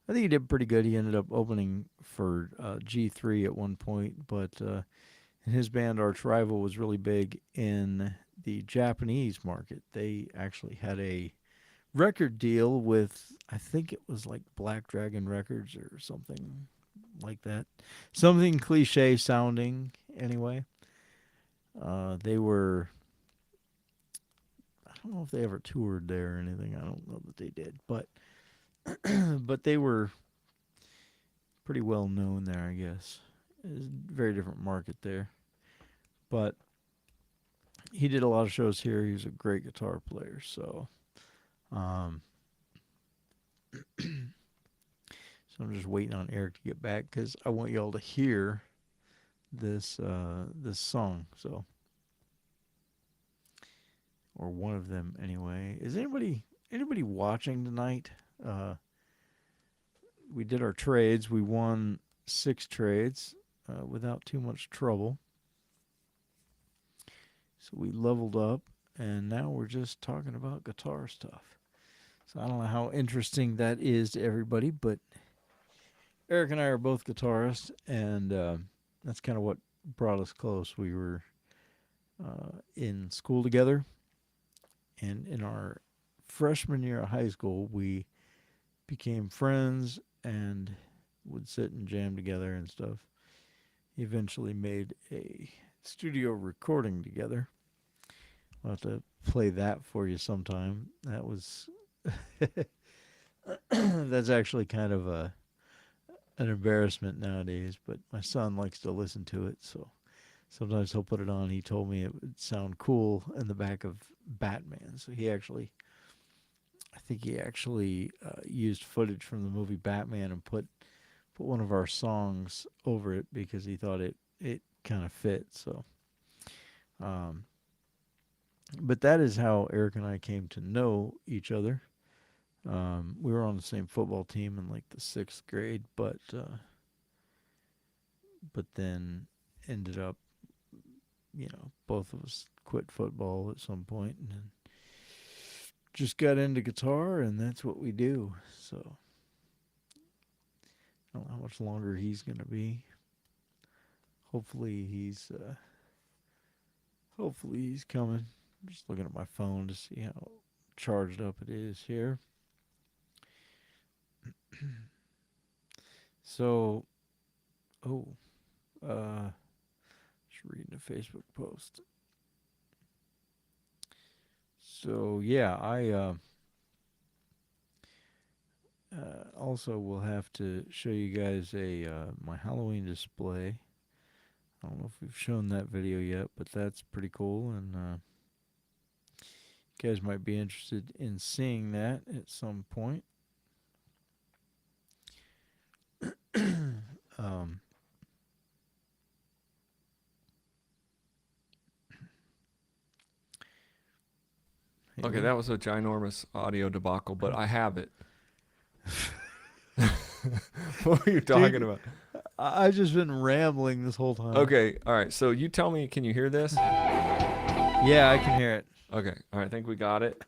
think he did pretty good. He ended up opening for G3 at one point, but his band Arch Rival was really big in the Japanese market. They actually had a record deal with, I think it was like Black Dragon Records or something like that, something cliche sounding. Anyway, they were. I don't know if they ever toured there or anything. I don't know that they did, but but they were pretty well known there, I guess. It's a very different market there. But he did a lot of shows here. He was a great guitar player. Um, so I'm just waiting on Eric to get back because I want y'all to hear this song. So, or one of them anyway. Is anybody watching tonight? Uh, we did our trades. We won 6 trades without too much trouble. So we leveled up, and now we're just talking about guitar stuff. So I don't know how interesting that is to everybody, but Eric and I are both guitarists, and that's kind of what brought us close. We were in school together, and in our freshman year of high school, we became friends and would sit and jam together and stuff. Eventually made a studio recording together. I'll have to play that for you sometime. That was that's actually kind of an embarrassment nowadays, but my son likes to listen to it, so sometimes he'll put it on. He told me it would sound cool in the back of Batman, so I think he actually used footage from the movie Batman and put one of our songs over it because he thought it kind of fit. So, but that is how Eric and I came to know each other. We were on the same football team in like the 6th grade, but then ended up, both of us quit football at some point and then just got into guitar, and that's what we do. So I don't know how much longer he's gonna be. Hopefully he's coming. I'm just looking at my phone to see how charged up it is here. So, oh, just reading a Facebook post. So yeah, I also will have to show you guys my Halloween display. I don't know if we've shown that video yet, but that's pretty cool, and you guys might be interested in seeing that at some point. um, Okay, that was a ginormous audio debacle, but I have it. What were you talking Dude, about? I've just been rambling this whole time. Okay, all right. So you tell me, can you hear this? Yeah, I can hear it. Okay, all right. I think we got it.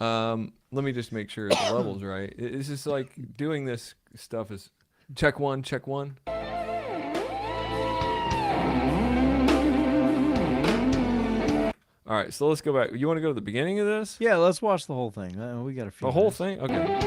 Let me just make sure the level's right. It's just like doing this stuff is check one, check one. All right, so let's go back. You want to go to the beginning of this? Yeah, let's watch the whole thing. We got a few. The whole minutes. thing? Okay.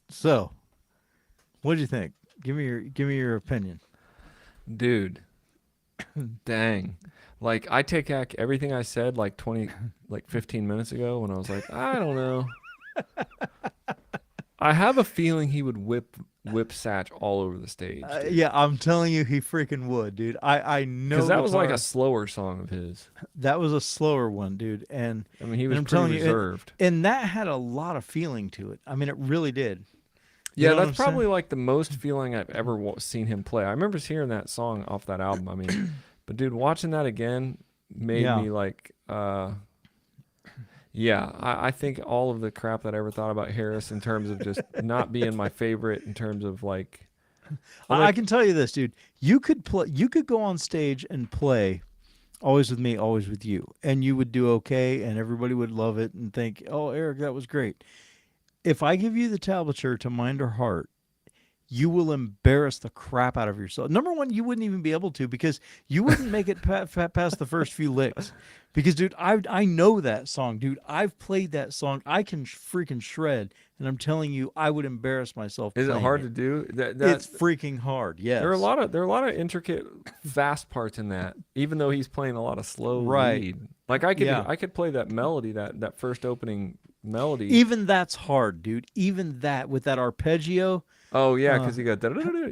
So, what do you think? Give me your opinion. Dude, dang. Like I take back everything I said like 20 like 15 minutes ago when I was like, I don't know. I have a feeling he would whip Satch all over the stage, dude. Yeah, I'm telling you, he freaking would, dude. I know Because that was like a guitar- slower song of his. that was a slower one, dude, and I mean, he and was I'm pretty telling you, reserved. and that had a lot of feeling to it. I mean, it really did. You Yeah, know what that's I'm saying? probably like the most feeling I've ever seen him play. I remember hearing that song off that album. I mean, but dude, watching that again made Yeah. me like, yeah, I think all of the crap that I ever thought about Harris in terms of just not being my favorite in terms of like, I can tell you this, dude. You could play. You could go on stage and play "Always with Me, Always with You," and you would do okay, and everybody would love it and think, "Oh, Eric, that was great." If I give you the tablature to Mind or Heart, you will embarrass the crap out of yourself. Number one, you wouldn't even be able to because you wouldn't make it past the first few licks. Because, dude, I know that song, dude. I've played that song. I can freaking shred, and I'm telling you, I would embarrass myself. is it playing hard to do? It's freaking hard. Yes. there are a lot of intricate, fast parts in that. Even though he's playing a lot of slow Right. lead, like Yeah. I could play that melody, that first opening melody. Even that's hard, dude. Even that with that arpeggio. Oh yeah, Uh, because he got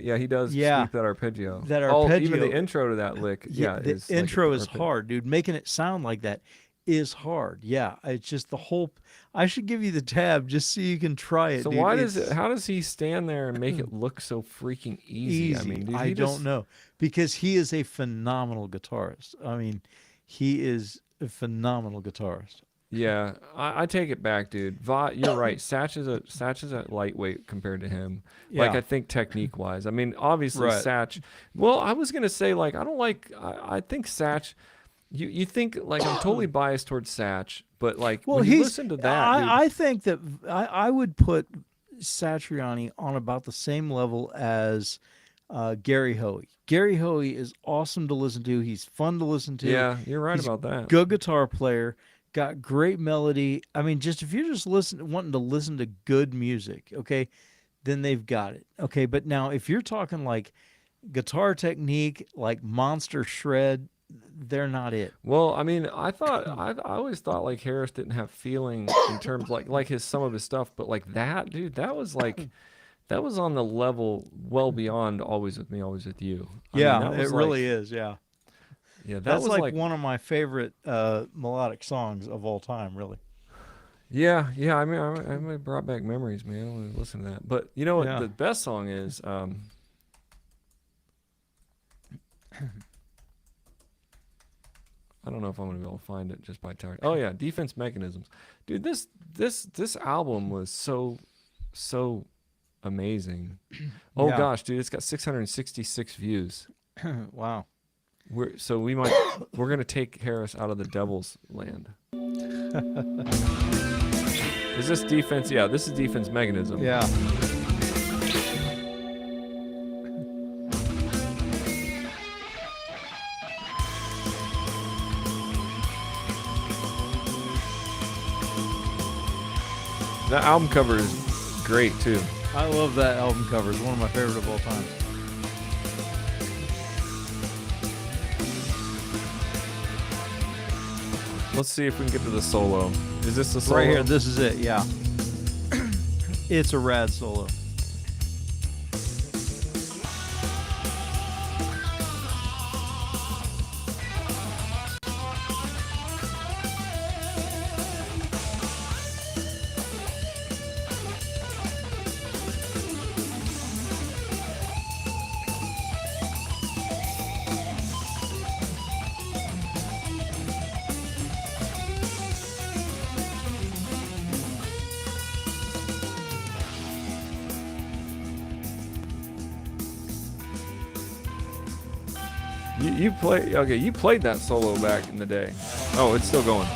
yeah, he does yeah. sweep that arpeggio. That Oh, even arpeggio- the intro to that lick, yeah, The is like intro a is arpe- hard, dude. Making it sound like that is hard. Yeah, it's just the whole. I should give you the tab just so you can try it. So dude. why does It's it? How does he stand there and make it look so freaking easy? I mean, dude, I he don't just, know because he is a phenomenal guitarist. I mean, he is a phenomenal guitarist. Yeah, I take it back, dude. You're right. Satch is a lightweight compared to him. Like Yeah. I think technique wise. I mean, obviously Right. Satch. Well, I was gonna say like I don't like. I think Satch. You think like I'm totally biased towards Satch, but like Well, when you he's. listen to that, dude, I think that I would put Satriani on about the same level as Gary Hoey. Gary Hoey is awesome to listen to. He's fun to listen to. yeah, you're right He's about that. Good guitar player, got great wanting to listen to good music, okay, then they've got it. Okay, but now if you're talking like guitar technique, like monster shred, they're not it. Well, I mean, I always thought like Harris didn't have feeling in terms like his some of his stuff, but like that, dude, that was like that was on the level well beyond Always with Me, Always with You. I mean, that It was really is. Yeah, yeah, that that's was like one of my favorite melodic songs of all time. Really. yeah, yeah. I mean, I brought back memories, man. I want to listen to that. But you know what? Yeah. The best song is. I don't know if I'm gonna be able to find it just by telling. Oh yeah, Defense Mechanisms, dude. This album was so amazing. Oh Yeah. gosh, dude, it's got 666 views. Wow. We're gonna take Harris out of the devil's land. Is this Defense? Yeah, this is Defense Mechanism. Yeah. That album cover is great too. I love that album cover. It's one of my favorite of all time. Let's see if we can get to the solo. Is this the solo? Right here, this is it. Yeah. It's a rad solo. You play okay. You played that solo back in the day. Oh, it's still going.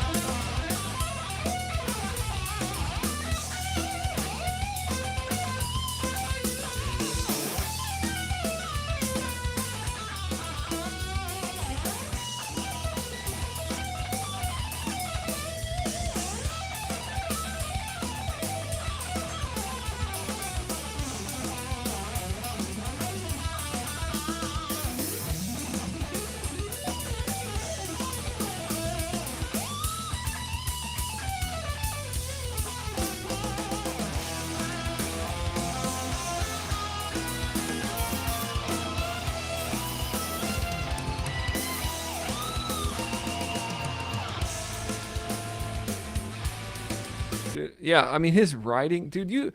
Dude, yeah, I mean his writing, dude.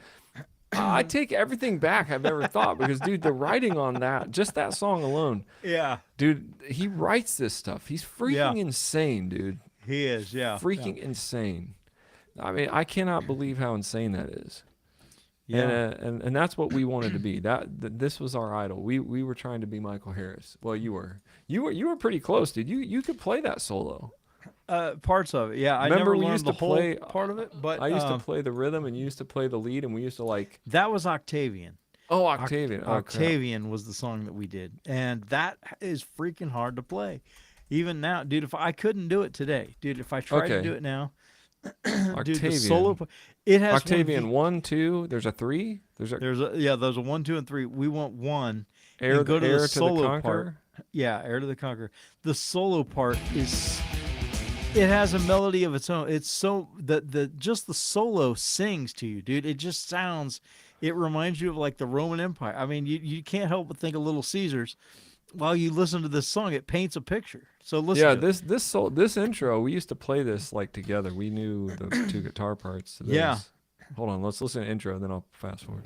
I take everything back I've ever thought because, dude, the writing on that, just that song alone, Yeah. dude, he writes this stuff. He's Yeah. freaking insane, dude. He is. Yeah. Yeah. Freaking insane. I mean, I cannot believe how insane that is. Yeah. And that's what we wanted to be. This was our idol. We were trying to be Michael Harris. Well, you were pretty close, dude. You could play that solo. Parts of it. Yeah. I Remember never we learned used the to whole play. part of it, but I used to play the rhythm, and you used to play the lead, and we used to like. that was Octavian. Oh, Octavian. Oh, crap. Octavian was the song that we did, and that is freaking hard to play. Even now, dude, if I couldn't do it today, dude, if I tried to Okay. do it now, Octavian. dude, the solo, it has Octavian 1, 2. There's a 3. There's a There's a 1, 2, and 3. We want 1. Heir, and go to Heir the to solo the part. Conqueror. Yeah, Heir to the Conqueror. The solo part is, it has a melody of its own. It's so just the solo sings to you, dude. It just sounds. It reminds you of like the Roman Empire. I mean, you can't help but think of Little Caesars. While you listen to this song, it paints a picture. So listen. Yeah, to it. this intro, we used to play this like together. We knew the 2 guitar parts. To this. Yeah. Hold on, let's listen to intro, then I'll fast forward.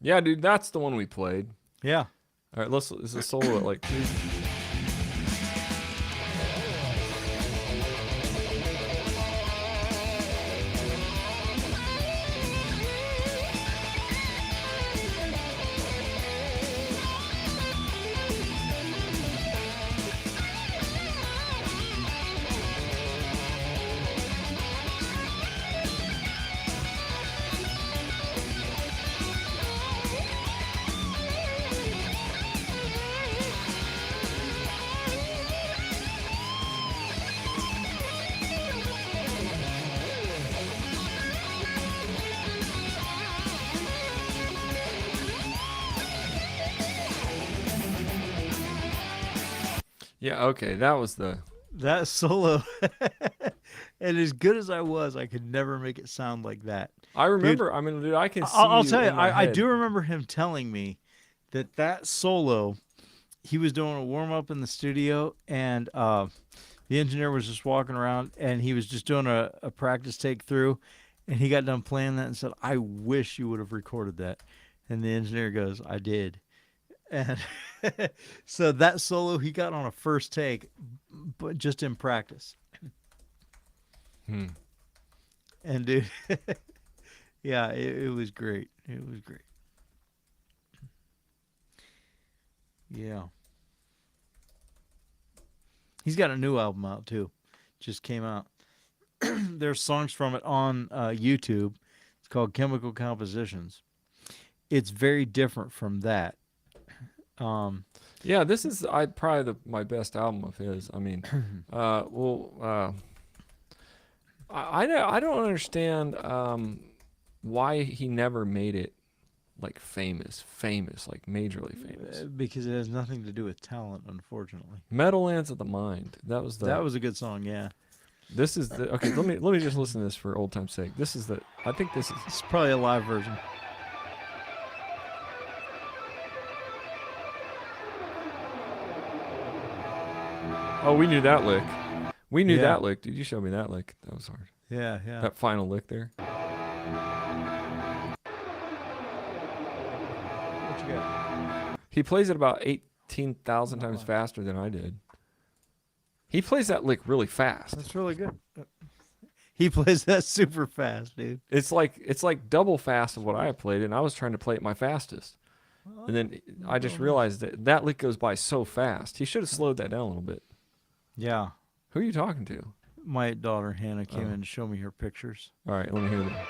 Yeah, dude, that's the one we played. Yeah. All right, this is a solo at like 2. Yeah, okay, that was the. That solo. And as good as I was, I could never make it sound like that. I remember. I mean, dude, I can see. I'll tell you, in my I head. do remember him telling me that solo, he was doing a warm up in the studio, and the engineer was just walking around, and he was just doing a practice take through, and he got done playing that and said, "I wish you would have recorded that." And the engineer goes, "I did." And so that solo he got on a first take, but just in practice. Hmm. And dude, yeah, it was great. It was great. Yeah. He's got a new album out too. Just came out. There's songs from it on YouTube. It's called Chemical Compositions. It's very different from that. Yeah, this is probably my best album of his. I mean, I don't understand why he never made it like famous, like majorly famous. Because it has nothing to do with talent, unfortunately. Meadowlands of the Mind. That was a good song, yeah. This is the okay. Let me just listen to this for old time's sake. I think this is. It's probably a live version. Oh, we knew that lick. We knew Yeah. that lick. Dude, you showed me that lick. That was hard. Yeah, yeah. That final lick there. What you got? He plays it about 18,000 times faster than I did. He plays that lick really fast. That's really good. He plays that super fast, dude. It's like double fast of what I played, and I was trying to play it my fastest. And then I just realized that lick goes by so fast. He should have slowed that down a little bit. Yeah. Who are you talking to? My daughter Hannah came Oh. in to show me her pictures. All right, let me hear that.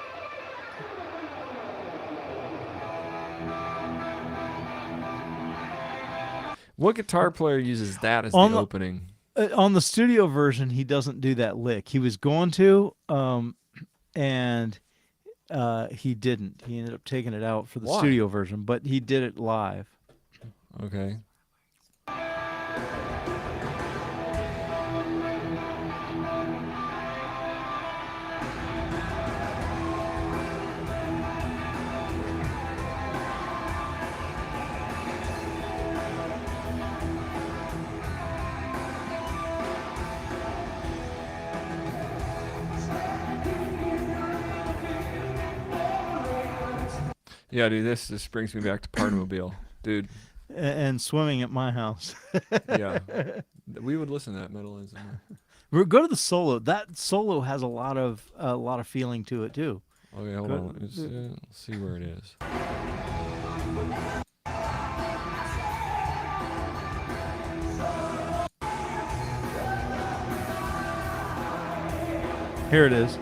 What guitar player uses that as the On the- opening? On the studio version, he doesn't do that lick. He was going to, and he didn't. He ended up taking it out for the Why? studio version, but he did it live. Okay. Yeah, dude, this just brings me back to Partymobile. Dude, And swimming at my house. yeah. We would listen to that metal in summer. Go to the solo. That solo has a lot of feeling to it too. Okay, hold Go- on. Let's see where it is. Here it is.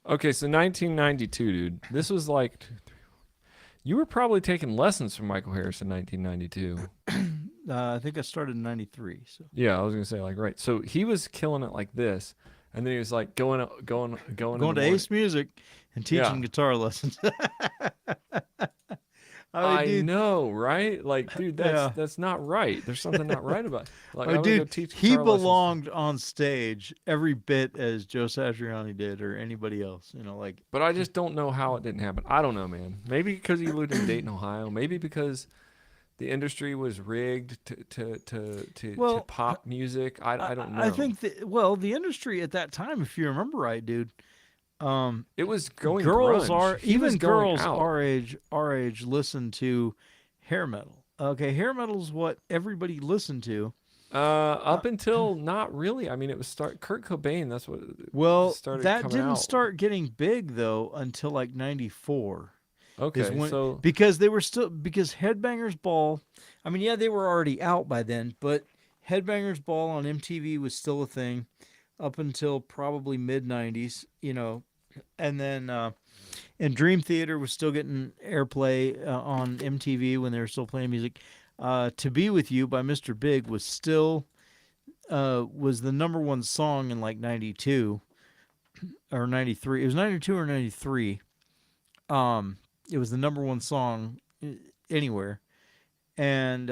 Okay, so 1992, dude. This was like, you were probably taking lessons from Michael Harris in 1992. I think I started in '93. So Yeah, I was gonna say like right. So he was killing it like this, and then he was like going in the going to morning. Ace Music and teaching Yeah. guitar lessons. I dude, know, right? Like, dude, Yeah. that's not right. There's something not right about it. Like, I mean, I'm gonna go dude, teach he guitar lessons. belonged on stage every bit as Joe Satriani did or anybody else. You know, like But I just don't know how it didn't happen. I don't know, man. Maybe because he lived in Dayton, Ohio. Maybe because the industry was rigged to Well, pop music. I don't know. I think that the industry at that time, if you remember right, dude, it was going girls grunge. He was even going girls out. our age listen to hair metal. Okay, hair metal is what everybody listened to. Up until not really. I mean, it was Kurt Cobain. That's what. Well, started that coming didn't out. start getting big though until like '94. Okay, so Because they were still because Headbangers Ball, I mean, yeah, they were already out by then, but Headbangers Ball on MTV was still a thing up until probably mid '90s, you know, and then and Dream Theater was still getting airplay on MTV when they were still playing music. "To Be With You" by Mr. Big was still was the number one song in like '92 or '93. It was '92 or '93. It was the number one song anywhere, and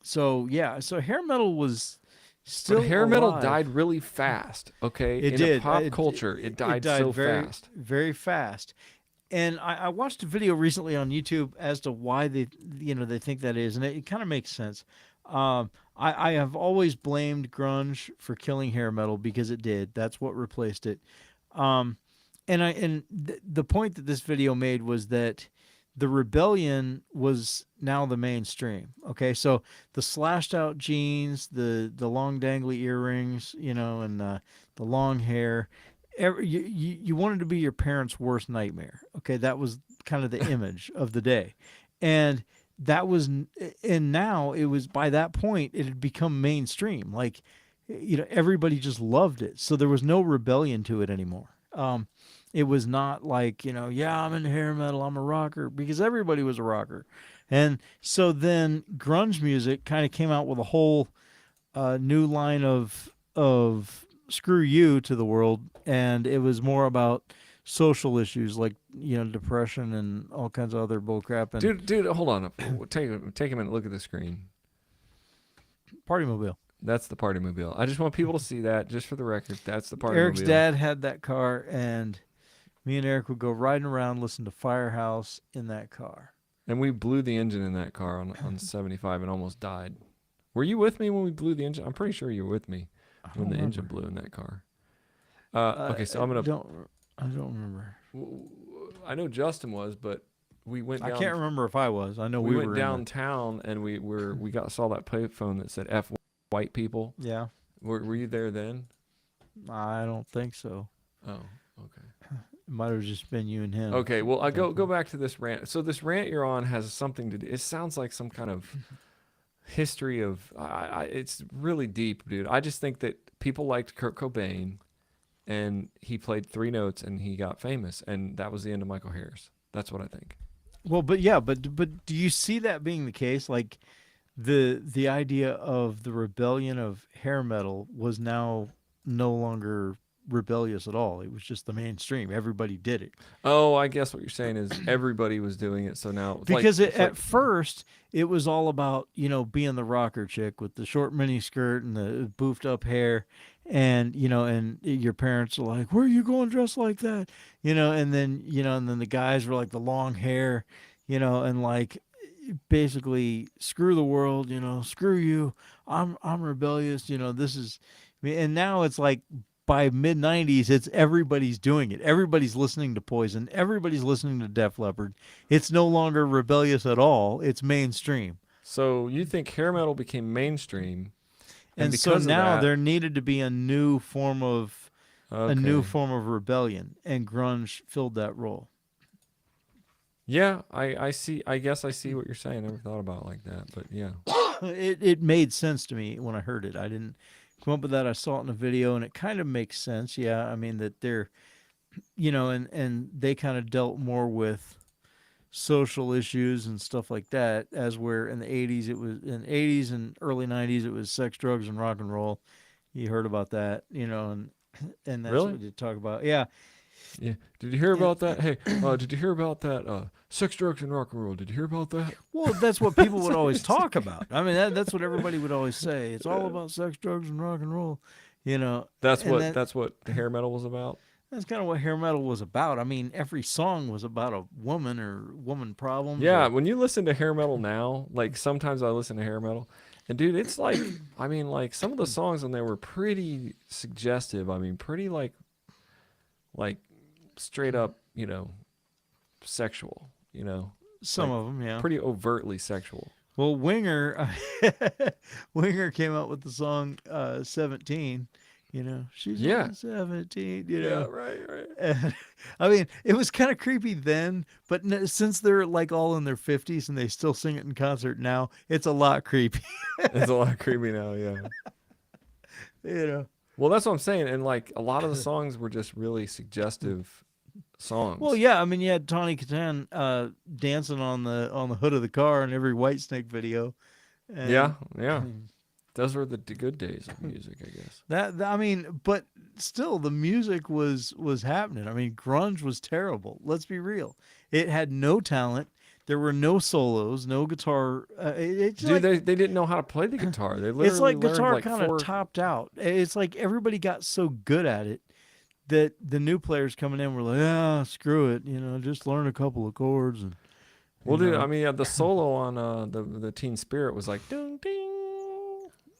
so yeah, so hair metal was still but hair metal alive. died really fast. Okay, It in did. pop culture, it died so very, fast. very fast. And I watched a video recently on YouTube as to why they think that is, and it kind of makes sense. I have always blamed grunge for killing hair metal because it did. That's what replaced it. The point that this video made was that the rebellion was now the mainstream. Okay, so the slashed out jeans, the long dangly earrings, and the long hair. You wanted to be your parents' worst nightmare. Okay, that was kind of the image of the day, and now it was by that point it had become mainstream. Like, everybody just loved it, so there was no rebellion to it anymore. It was not like, yeah, I'm in hair metal, I'm a rocker, because everybody was a rocker. And so then grunge music kind of came out with a whole new line of screw you to the world, and it was more about social issues like, depression and all kinds of other bullcrap. And Dude, hold on. Take a minute. Look at the screen. Partymobile. That's the Partymobile. I just want people to see that, just for the record. That's the Partymobile. Eric's dad had that car, and me and Eric would go riding around, listen to Firehouse in that car. And we blew the engine in that car on 75 and almost died. Were you with me when we blew the engine? I'm pretty sure you were with me I when don't the engine remember. blew in that car. Okay, so I don't remember. I know Justin was, but we went I down. can't remember if I was. I know We we went were downtown and we saw that payphone that said F white people. Yeah, Were you there then? I don't think so. Oh, okay. It might have just been you and him. Okay, well, I at that go point. back to this rant. So this rant you're on has something to do. It sounds like some kind of history of. It's really deep, dude. I just think that people liked Kurt Cobain, and he played three notes and he got famous, and that was the end of Michael Harris. That's what I think. Well, but yeah, but do you see that being the case? Like the idea of the rebellion of hair metal was now no longer rebellious at all. It was just the mainstream. Everybody did it. Oh, I guess what you're saying is everybody was doing it, so now it's Because like, at first it was all about, being the rocker chick with the short mini skirt and the boofed up hair, and and your parents are like, where are you going dressed like that? And then the guys were like the long hair, and like basically screw the world, screw you. I'm rebellious, this is and now it's like by mid 90s it's everybody's doing it. Everybody's listening to Poison, everybody's listening to Def Leppard. It's no longer rebellious at all. It's mainstream. so you think hair metal became mainstream, and And so because of now that, there needed to be a new form of okay, rebellion, and grunge filled that role. yeah, I see. I guess I see what you're saying. I never thought about it like that, but yeah. It made sense to me when I heard it. I didn't come up with that. I saw it in a video, and it kind of makes sense. Yeah, I mean that they're, and they kind of dealt more with social issues and stuff like that. As where in the '80s, it was in '80s and early '90s, it was sex, drugs, and rock and roll. You heard about that, and that's Really? what you talk about. Yeah, Yeah. Did you hear and about that? Hey, did you hear about that? Sex, drugs, and rock and roll. Did you hear about that? well, that's what people would always talk about. I mean, that's what everybody would always say. It's all about sex, drugs, and rock and roll, That's and what that's what the hair metal was about. that's kind of what hair metal was about. I mean, every song was about a woman or woman problems. Yeah, Or when you listen to hair metal now, like sometimes I listen to hair metal, and dude, it's like, I mean, like some of the songs on there were pretty suggestive. I mean, pretty like straight up, sexual. some Like of them, yeah. pretty overtly sexual. Well, Winger, Winger came out with the song 17. She's Yeah. only 17. Right. And, I mean, it was kind of creepy then, but since they're like all in their 50s and they still sing it in concert now, it's a lot creepy. It's a lot creepy now, yeah. you know. Well, that's what I'm saying, and like a lot of the songs were just really suggestive songs. Well, yeah, I mean, you had Tawny Katan dancing on the hood of the car in every Whitesnake video. And, Yeah. I mean, Those were the good days of music, I guess. I mean, but still, the music was happening. I mean, grunge was terrible. Let's be real. It had no talent. There were no solos, no guitar. It's Dude, like they didn't know how to play the guitar. They literally it's like learned guitar like kind of four. topped out. It's like everybody got so good at it that the new players coming in were like, screw it, just learn a couple of chords and. Well, you dude, know. I mean, yeah, the solo on the Teen Spirit was like ding ding.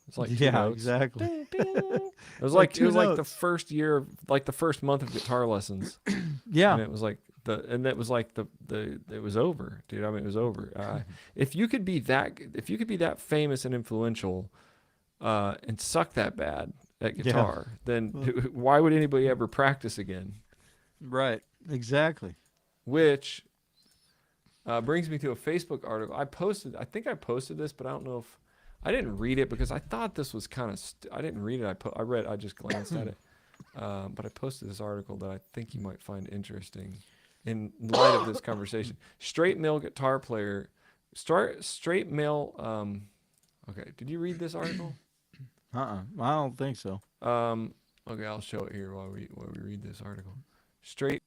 It's like two Yeah, notes. exactly. Ding, ding. It was Like like it two was like the notes. first year, like the first month of guitar lessons, Yeah. and it was like it was like the it was over, dude. I mean, it was over. If you could be that famous and influential, and suck that bad at Yeah. guitar, then Well- why would anybody ever practice again? Right. Exactly. Which brings me to a Facebook article I think I posted this, but I don't know if I didn't read it because I thought this was kind of I didn't read it. I just glanced at it, but I posted this article that I think you might find interesting in light of this conversation. Straight male guitar player, straight male. Okay, did you read this article? I don't think so. Okay, I'll show it here while we read this article. Straight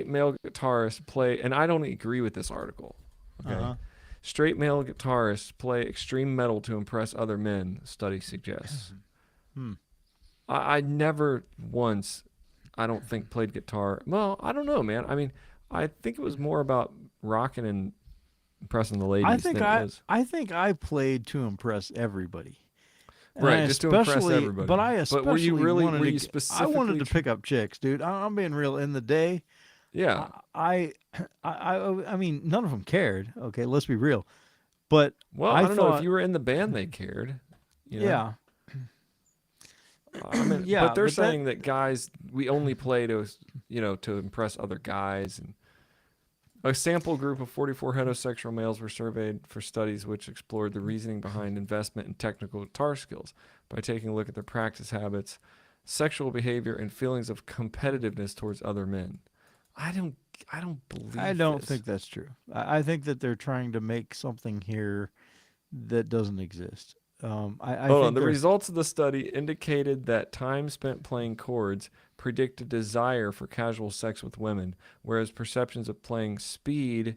male guitarists play, and I don't agree with this article. Okay. Uh-huh. Straight male guitarists play extreme metal to impress other men, study suggests. Hmm. I never once, I don't think, played guitar. Well, I don't know, man. I mean, I think it was more about rocking and impressing the ladies than it was. I think I played to impress everybody. And Right, just to impress everybody. But I But were you especially really? wanted Were to. you I wanted specifically? to pick up chicks, dude. I'm being real. In the day, Yeah. I, I mean, none of them cared. Okay, let's be real. But Well, I I don't know if thought, you were in the band, they cared. You know. yeah, I mean, yeah. but they're But that, saying that guys, we only play to, to impress other guys. And a sample group of 44 heterosexual males were surveyed for studies which explored the reasoning behind investment in technical guitar skills by taking a look at their practice habits, sexual behavior, and feelings of competitiveness towards other men. I don't, I don't believe I don't this. think that's true. I think that they're trying to make something here that doesn't exist. I Hold on. think The they're results of the study indicated that time spent playing chords predicted desire for casual sex with women, whereas perceptions of playing speed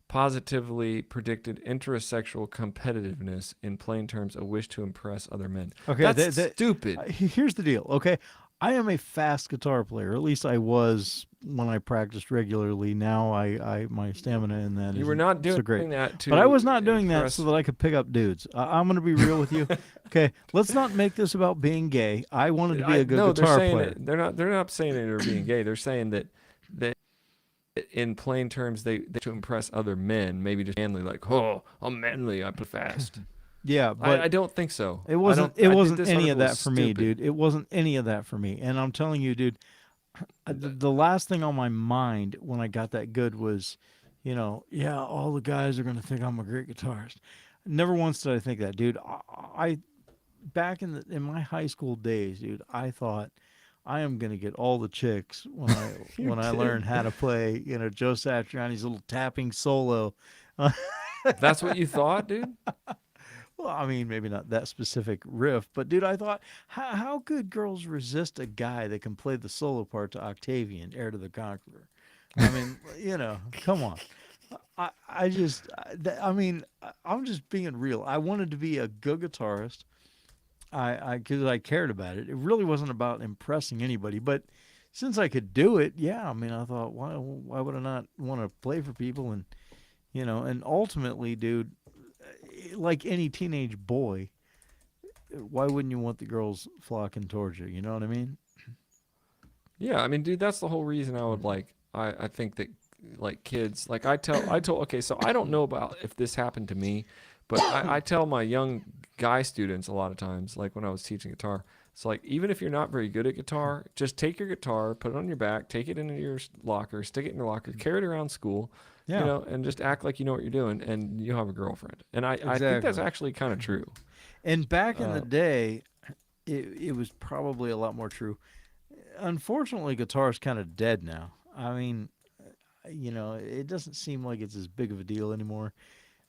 positively predicted intersexual competitiveness, in plain terms, a wish to impress other men. okay. That's stupid. Here's the deal. Okay, I am a fast guitar player. At least I was when I practiced regularly. Now my stamina in that You were isn't not so doing great. that But I to was not doing that so impress. that I could pick up dudes. I'm going to be real with you. Okay, let's not make this about being gay. I wanted to be a good No, they're guitar saying player. it. They're not saying it or being gay. They're saying that in plain terms, they to impress other men, maybe just manly, like, oh, I'm manly, I play fast. Yeah, but I don't think so. it I don't. wasn't. It I think wasn't this any of article is that for me, stupid. dude. It wasn't any of that for me. And I'm telling you, dude, the last thing on my mind when I got that good was, yeah, all the guys are gonna think I'm a great guitarist. Never once did I think that, dude. I back in my high school days, dude, I thought I am gonna get all the chicks when I You when I did. learn how to play, Joe Satriani's little tapping solo. That's what you thought, dude? Well, I mean, maybe not that specific riff, but dude, I thought, how could girls resist a guy that can play the solo part to Octavian, Heir to the Conqueror? I mean, come on. I just, I mean, I'm just being real. I wanted to be a good guitarist. Because I cared about it. It really wasn't about impressing anybody, but since I could do it, yeah. I mean, I thought, why would I not want to play for people? And and ultimately, dude, like any teenage boy, why wouldn't you want the girls flocking towards you? You know what I mean? Yeah, I mean, dude, that's the whole reason I would like. I think that like kids, like I told. Okay, so I don't know about if this happened to me, but I tell my young guy students a lot of times, like when I was teaching guitar. It's like, even if you're not very good at guitar, just take your guitar, put it on your back, take it into your locker, stick it in your locker, carry it around school, Yeah, and just act like you know what you're doing, and you'll have a girlfriend. And I think that's exactly. actually kind of true. And back in the Uh, day, it was probably a lot more true. Unfortunately, guitar's kind of dead now. I mean, it doesn't seem like it's as big of a deal anymore.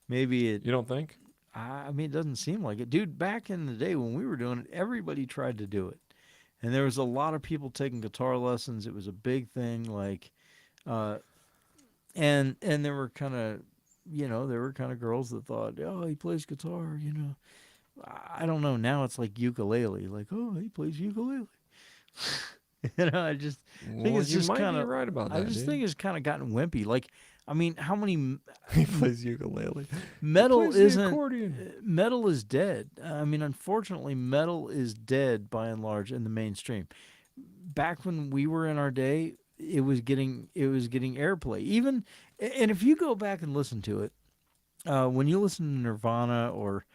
Maybe it. you don't think? I mean, it doesn't seem like it, dude. Back in the day when we were doing it, everybody tried to do it, and there was a lot of people taking guitar lessons. It was a big thing, like, uh, and there were kind of, there were kind of girls that thought, oh, he plays guitar. I don't know. Now it's like ukulele, like, oh, he plays ukulele. I just think Well, it's you just might kind be of. right about I that, just dude. think it's kind of gotten wimpy. Like, I mean, how many He plays ukulele. He metal plays the isn't accordion. metal is dead. I mean, unfortunately, metal is dead by and large in the mainstream. Back when we were in our day, it was getting airplay. Even and if you go back and listen to it, when you listen to Nirvana or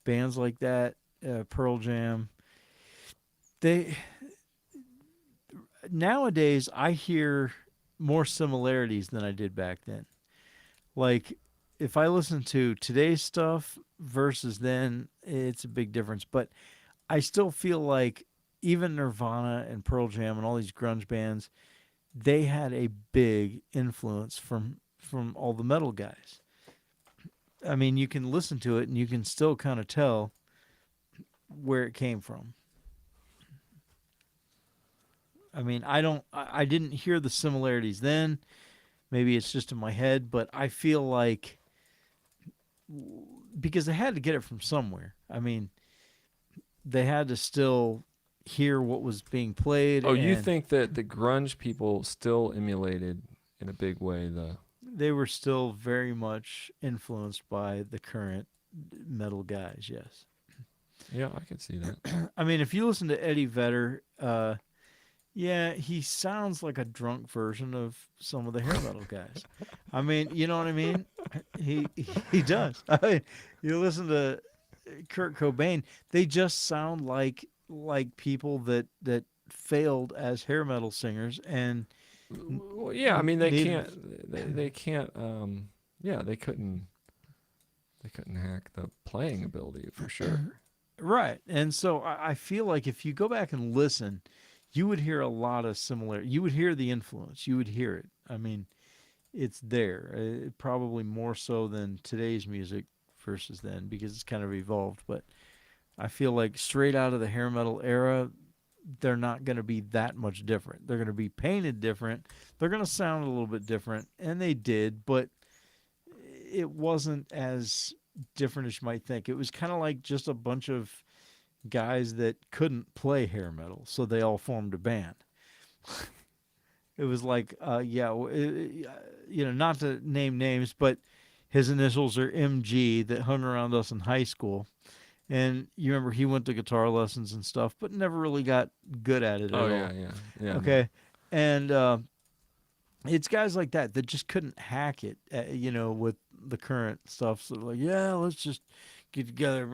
bands like that, Pearl Jam, they nowadays I hear more similarities than I did back then. Like if I listen to today's stuff versus then, it's a big difference. But I still feel like even Nirvana and Pearl Jam and all these grunge bands, they had a big influence from all the metal guys. I mean, you can listen to it and you can still kind of tell where it came from. I mean, I didn't hear the similarities then. Maybe it's just in my head, but I feel like because they had to get it from somewhere. I mean, they had to still hear what was being played Oh, you and think that the grunge people still emulated in a big way the they were still very much influenced by the current metal guys. Yes. Yeah, I could see that. I mean, if you listen to Eddie Vedder, yeah, he sounds like a drunk version of some of the hair metal guys. I mean, you know what I mean? He does. I mean, you listen to Kurt Cobain, they just sound like people that failed as hair metal singers and Well, yeah, I mean needed. they can't yeah, they couldn't hack the playing ability for sure. Right. And so I feel like if you go back and listen, you would hear a lot of similar. You would hear the influence. You would hear it. I mean, it's there. Probably more so than today's music versus then because it's kind of evolved. But I feel like straight out of the hair metal era, they're not going to be that much different. They're going to be painted different. They're going to sound a little bit different, and they did, but it wasn't as different as you might think. It was kind of like just a bunch of guys that couldn't play hair metal, so they all formed a band. It was like, not to name names, but his initials are MG that hung around us in high school. And you remember he went to guitar lessons and stuff, but never really got good at it Oh at yeah, all. yeah. Yeah, no. Okay. And it's guys like that just couldn't hack it, with the current stuff. So like, yeah, let's just get together,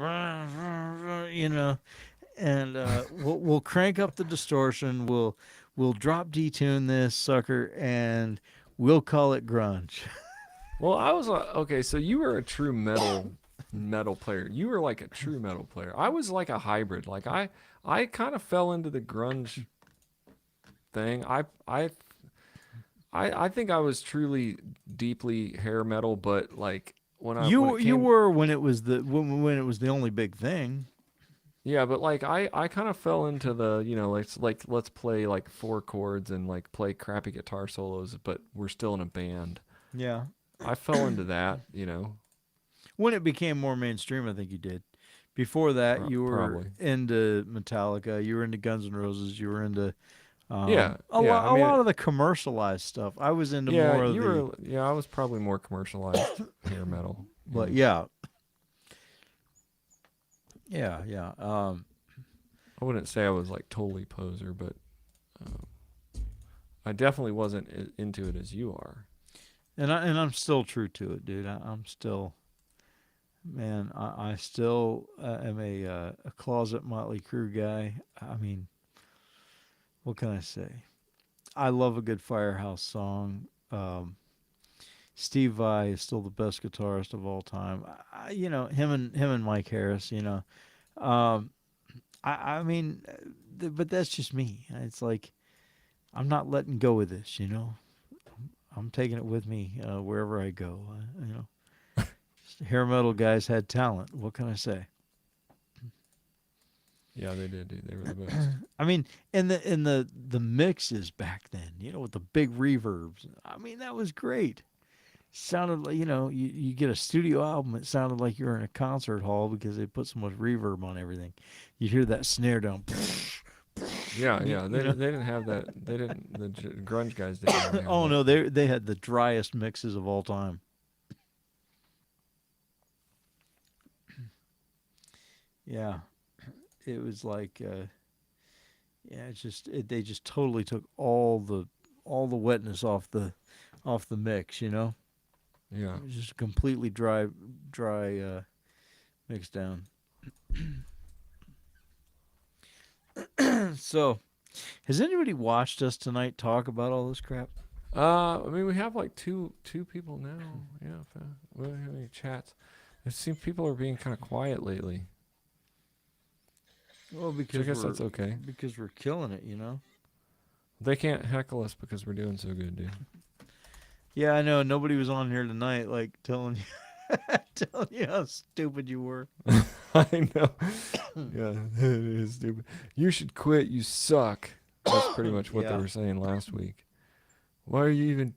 and we'll crank up the distortion. We'll drop detune this sucker, and we'll call it grunge. Well, I was okay, so you were a true metal player. You were like a true metal player. I was like a hybrid. Like I kind of fell into the grunge thing. I think I was truly deeply hair metal, but like when it You came, were when it was when it was the only big thing. yeah, but like I kind of fell into the, let's play like four chords and like play crappy guitar solos, but we're still in a band. Yeah. I fell into that. When it became more mainstream, I think you did. Before that, you were Probably. into Metallica. You were into Guns N' Roses. You were into Yeah, a yeah. lot I a mean, lot of the commercialized stuff. I was into yeah, more of the, I was probably more commercialized hair metal. but yeah, yeah. I wouldn't say I was like totally poser, but um, I definitely wasn't into it as you are. And I'm still true to it, dude. I'm still, man. I still am a closet Motley Crue guy. I mean, what can I say? I love a good Firehouse song. Steve Vai is still the best guitarist of all time. Him and Mike Harris. Um, I mean, but that's just me. It's like I'm not letting go of this. I'm taking it with me wherever I go. Hair metal guys had talent. What can I say? Yeah, they did. Dude. They were the best. I mean, and the mixes back then, with the big reverbs. I mean, that was great. Sounded like you get a studio album. It sounded like you were in a concert hall because they put so much reverb on everything. You'd hear that snare down. Yeah, You, yeah. you know? They didn't have that. They didn't. The grunge guys didn't really have Oh that. no, they had the driest mixes of all time. Yeah, it was like, yeah, they just totally took all the wetness off the mix. Yeah. It was just a completely dry mix down. So, has anybody watched us tonight talk about all this crap? I mean, we have like two people now. Yeah. We don't have any chats. It seems people are being kind of quiet lately. Well, So I guess that's okay. because we're killing it. They can't heckle us because we're doing so good, dude. Yeah, I know. Nobody was on here tonight, like telling you, telling you how stupid you were. I know. Yeah, it is stupid. You should quit. You suck. That's pretty much what they Yeah. were saying last week. Why are you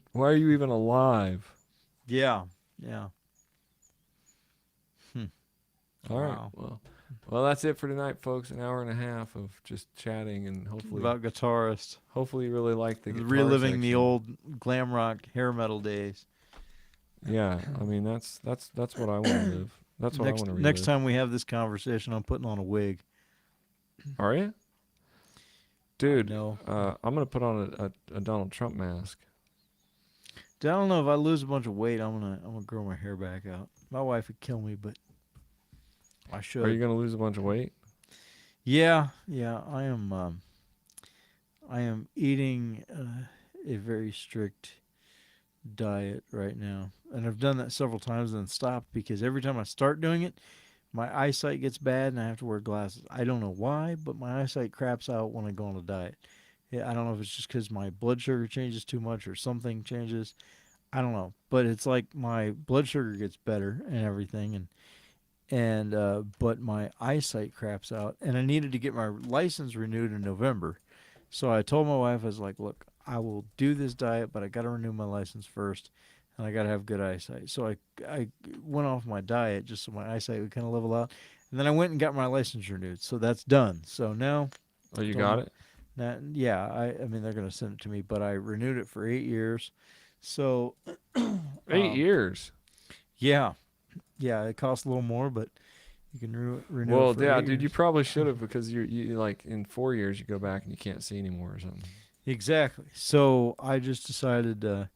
even alive? Yeah, yeah. All right. Wow. Well, that's it for tonight, folks. An hour and a half of just chatting, and About guitarists hopefully you really like the guitar reliving the section. old glam rock hair metal days. Yeah, I mean that's what I want to live. That's what I want to Next relive. time we have this conversation, I'm putting on a wig. Are you, I dude? know. I'm gonna put on a Donald Trump mask. I don't know if I lose a bunch of weight, I'm gonna grow my hair back out. My wife would kill me, but I Are you should. gonna lose a bunch of weight? Yeah, yeah. I am eating a very strict diet right now, and I've done that several times and then stopped because every time I start doing it, my eyesight gets bad and I have to wear glasses. I don't know why, but my eyesight craps out when I go on a diet. Yeah, I don't know if it's just because my blood sugar changes too much or something changes. I don't know, but it's like my blood sugar gets better and everything, and but my eyesight craps out, and I needed to get my license renewed in November. So I told my wife, I was like, "Look, I will do this diet, but I got to renew my license first, and I got to have good eyesight." So I went off my diet just so my eyesight would kind of level out, and then I went and got my license renewed. So that's done. So now, Oh, you got don't it. now, yeah, I mean they're gonna send it to me, but I renewed it for 8 years. So, 8 um, years. yeah, yeah, it costs a little more, but you can renew it Well, for yeah, eight dude, you years. probably should have because you like in 4 years you go back and you can't see anymore or something. Exactly. So I just decided I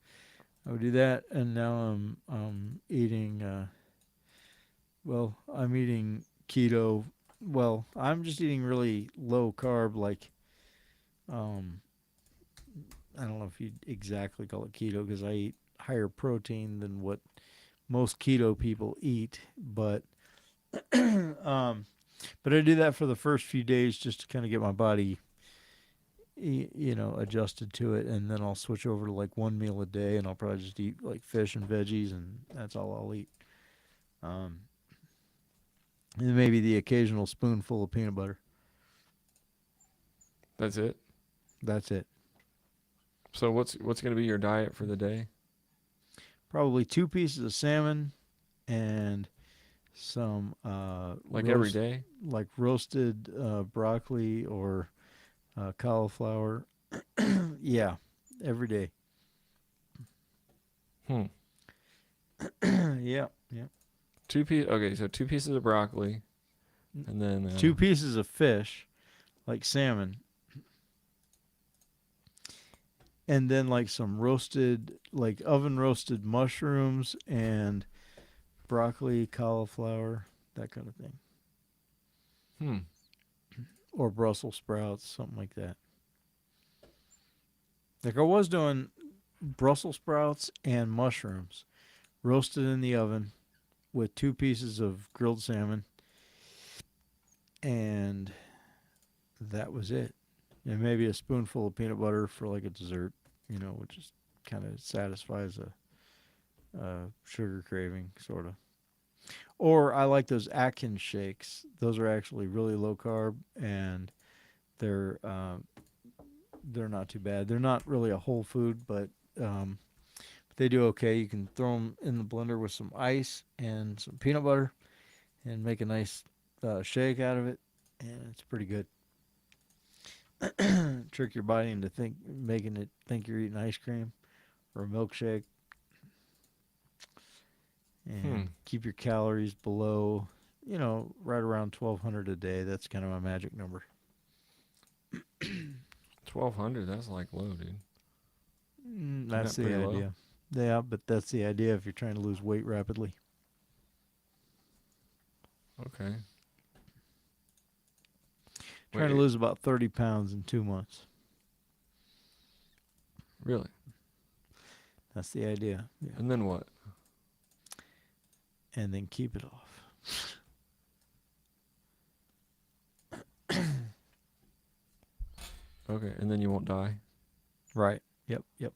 would do that, and now I'm eating. Well, I'm eating keto. Well, I'm just eating really low carb, like um, I don't know if you'd exactly call it keto because I eat higher protein than what most keto people eat, but um, but I do that for the first few days just to kind of get my body adjusted to it, and then I'll switch over to like one meal a day, and I'll probably just eat like fish and veggies, and that's all I'll eat. Um, and maybe the occasional spoonful of peanut butter. That's it. That's it. So what's gonna be your diet for the day? Probably 2 pieces of salmon and some Like every day? roasted broccoli or cauliflower. Yeah, every day. Hmm. Yeah, yeah. Okay, so 2 pieces of broccoli, and then 2 pieces of fish, like salmon, and then like some roasted, like oven roasted mushrooms and broccoli, cauliflower, that kind of thing, hmm. or Brussels sprouts, something like that. Like I was doing Brussels sprouts and mushrooms roasted in the oven with 2 pieces of grilled salmon, and that was it. And maybe a spoonful of peanut butter for like a dessert, which is kind of satisfies a sugar craving, sort of. Or I like those Atkins shakes. Those are actually really low carb, and they're uh, they're not too bad. They're not really a whole food, but they do okay. You can throw them in the blender with some ice and some peanut butter, and make a nice shake out of it, and it's pretty good. Trick your body into making it think you're eating ice cream or a milkshake, Hmm. and keep your calories below, right around 1,200 a day. That's kind of my magic number. 1,200. That's like low, dude. Isn't That's that the pretty low? idea. Yeah, but that's the idea if you're trying to lose weight rapidly. Okay. Trying to Wait, lose about 30 pounds in 2 months. really? That's the idea. Yeah. And then what? And then keep it off. Okay, and then you won't die. Right. Yep. Yep.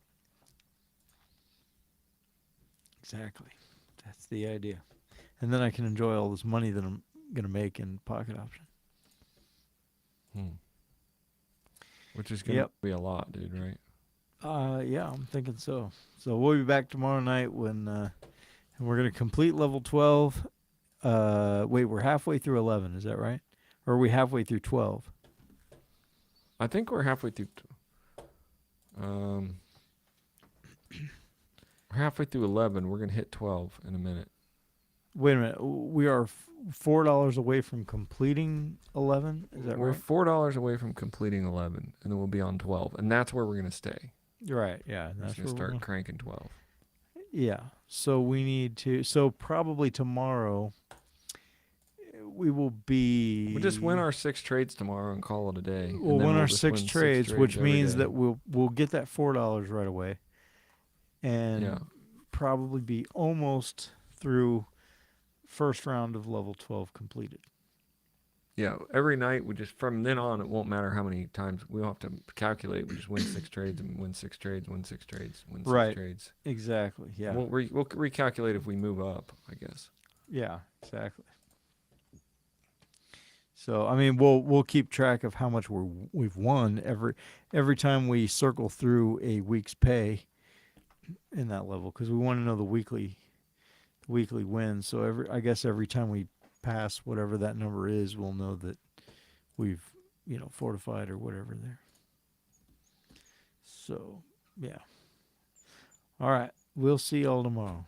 Exactly. That's the idea. And then I can enjoy all this money that I'm going to make in pocket option. Hmm. Which is gonna Yep. be a lot, dude. Right? Yeah, I'm thinking so. So we'll be back tomorrow night when and we're going to complete level 12. Wait, we're halfway through 11, is that right? Or are we halfway through 12? I think we're halfway through. Um, halfway through 11. We're gonna hit 12 in a minute. Wait a minute. We are $4 away from completing 11. Is that We're right? $4 away from completing 11, and then we'll be on 12, and that's where we're gonna stay. Right. Yeah. We're That's just gonna where we're start going. cranking 12. Yeah. So we need to. So probably tomorrow we will be. We'll just win our 6 trades tomorrow and call it a day. and We'll then win we'll our just six win trades, which every means day. that we'll get that $4 right away, and Yeah. probably be almost through first round of level 12 completed. Yeah, every night we just from then on it won't matter how many times we don't have to calculate. We just win 6 trades and win 6 trades, win 6 trades, win 6 Right. trades. Exactly. Yeah. We'll recalculate if we move up, I guess. Yeah. Exactly. So I mean, we'll keep track of how much we've won every time we circle through a week's pay in that level, because we want to know the weekly wins. So I guess every time we pass whatever that number is, we'll know that we've fortified or whatever there. So yeah. All right. We'll see y'all tomorrow.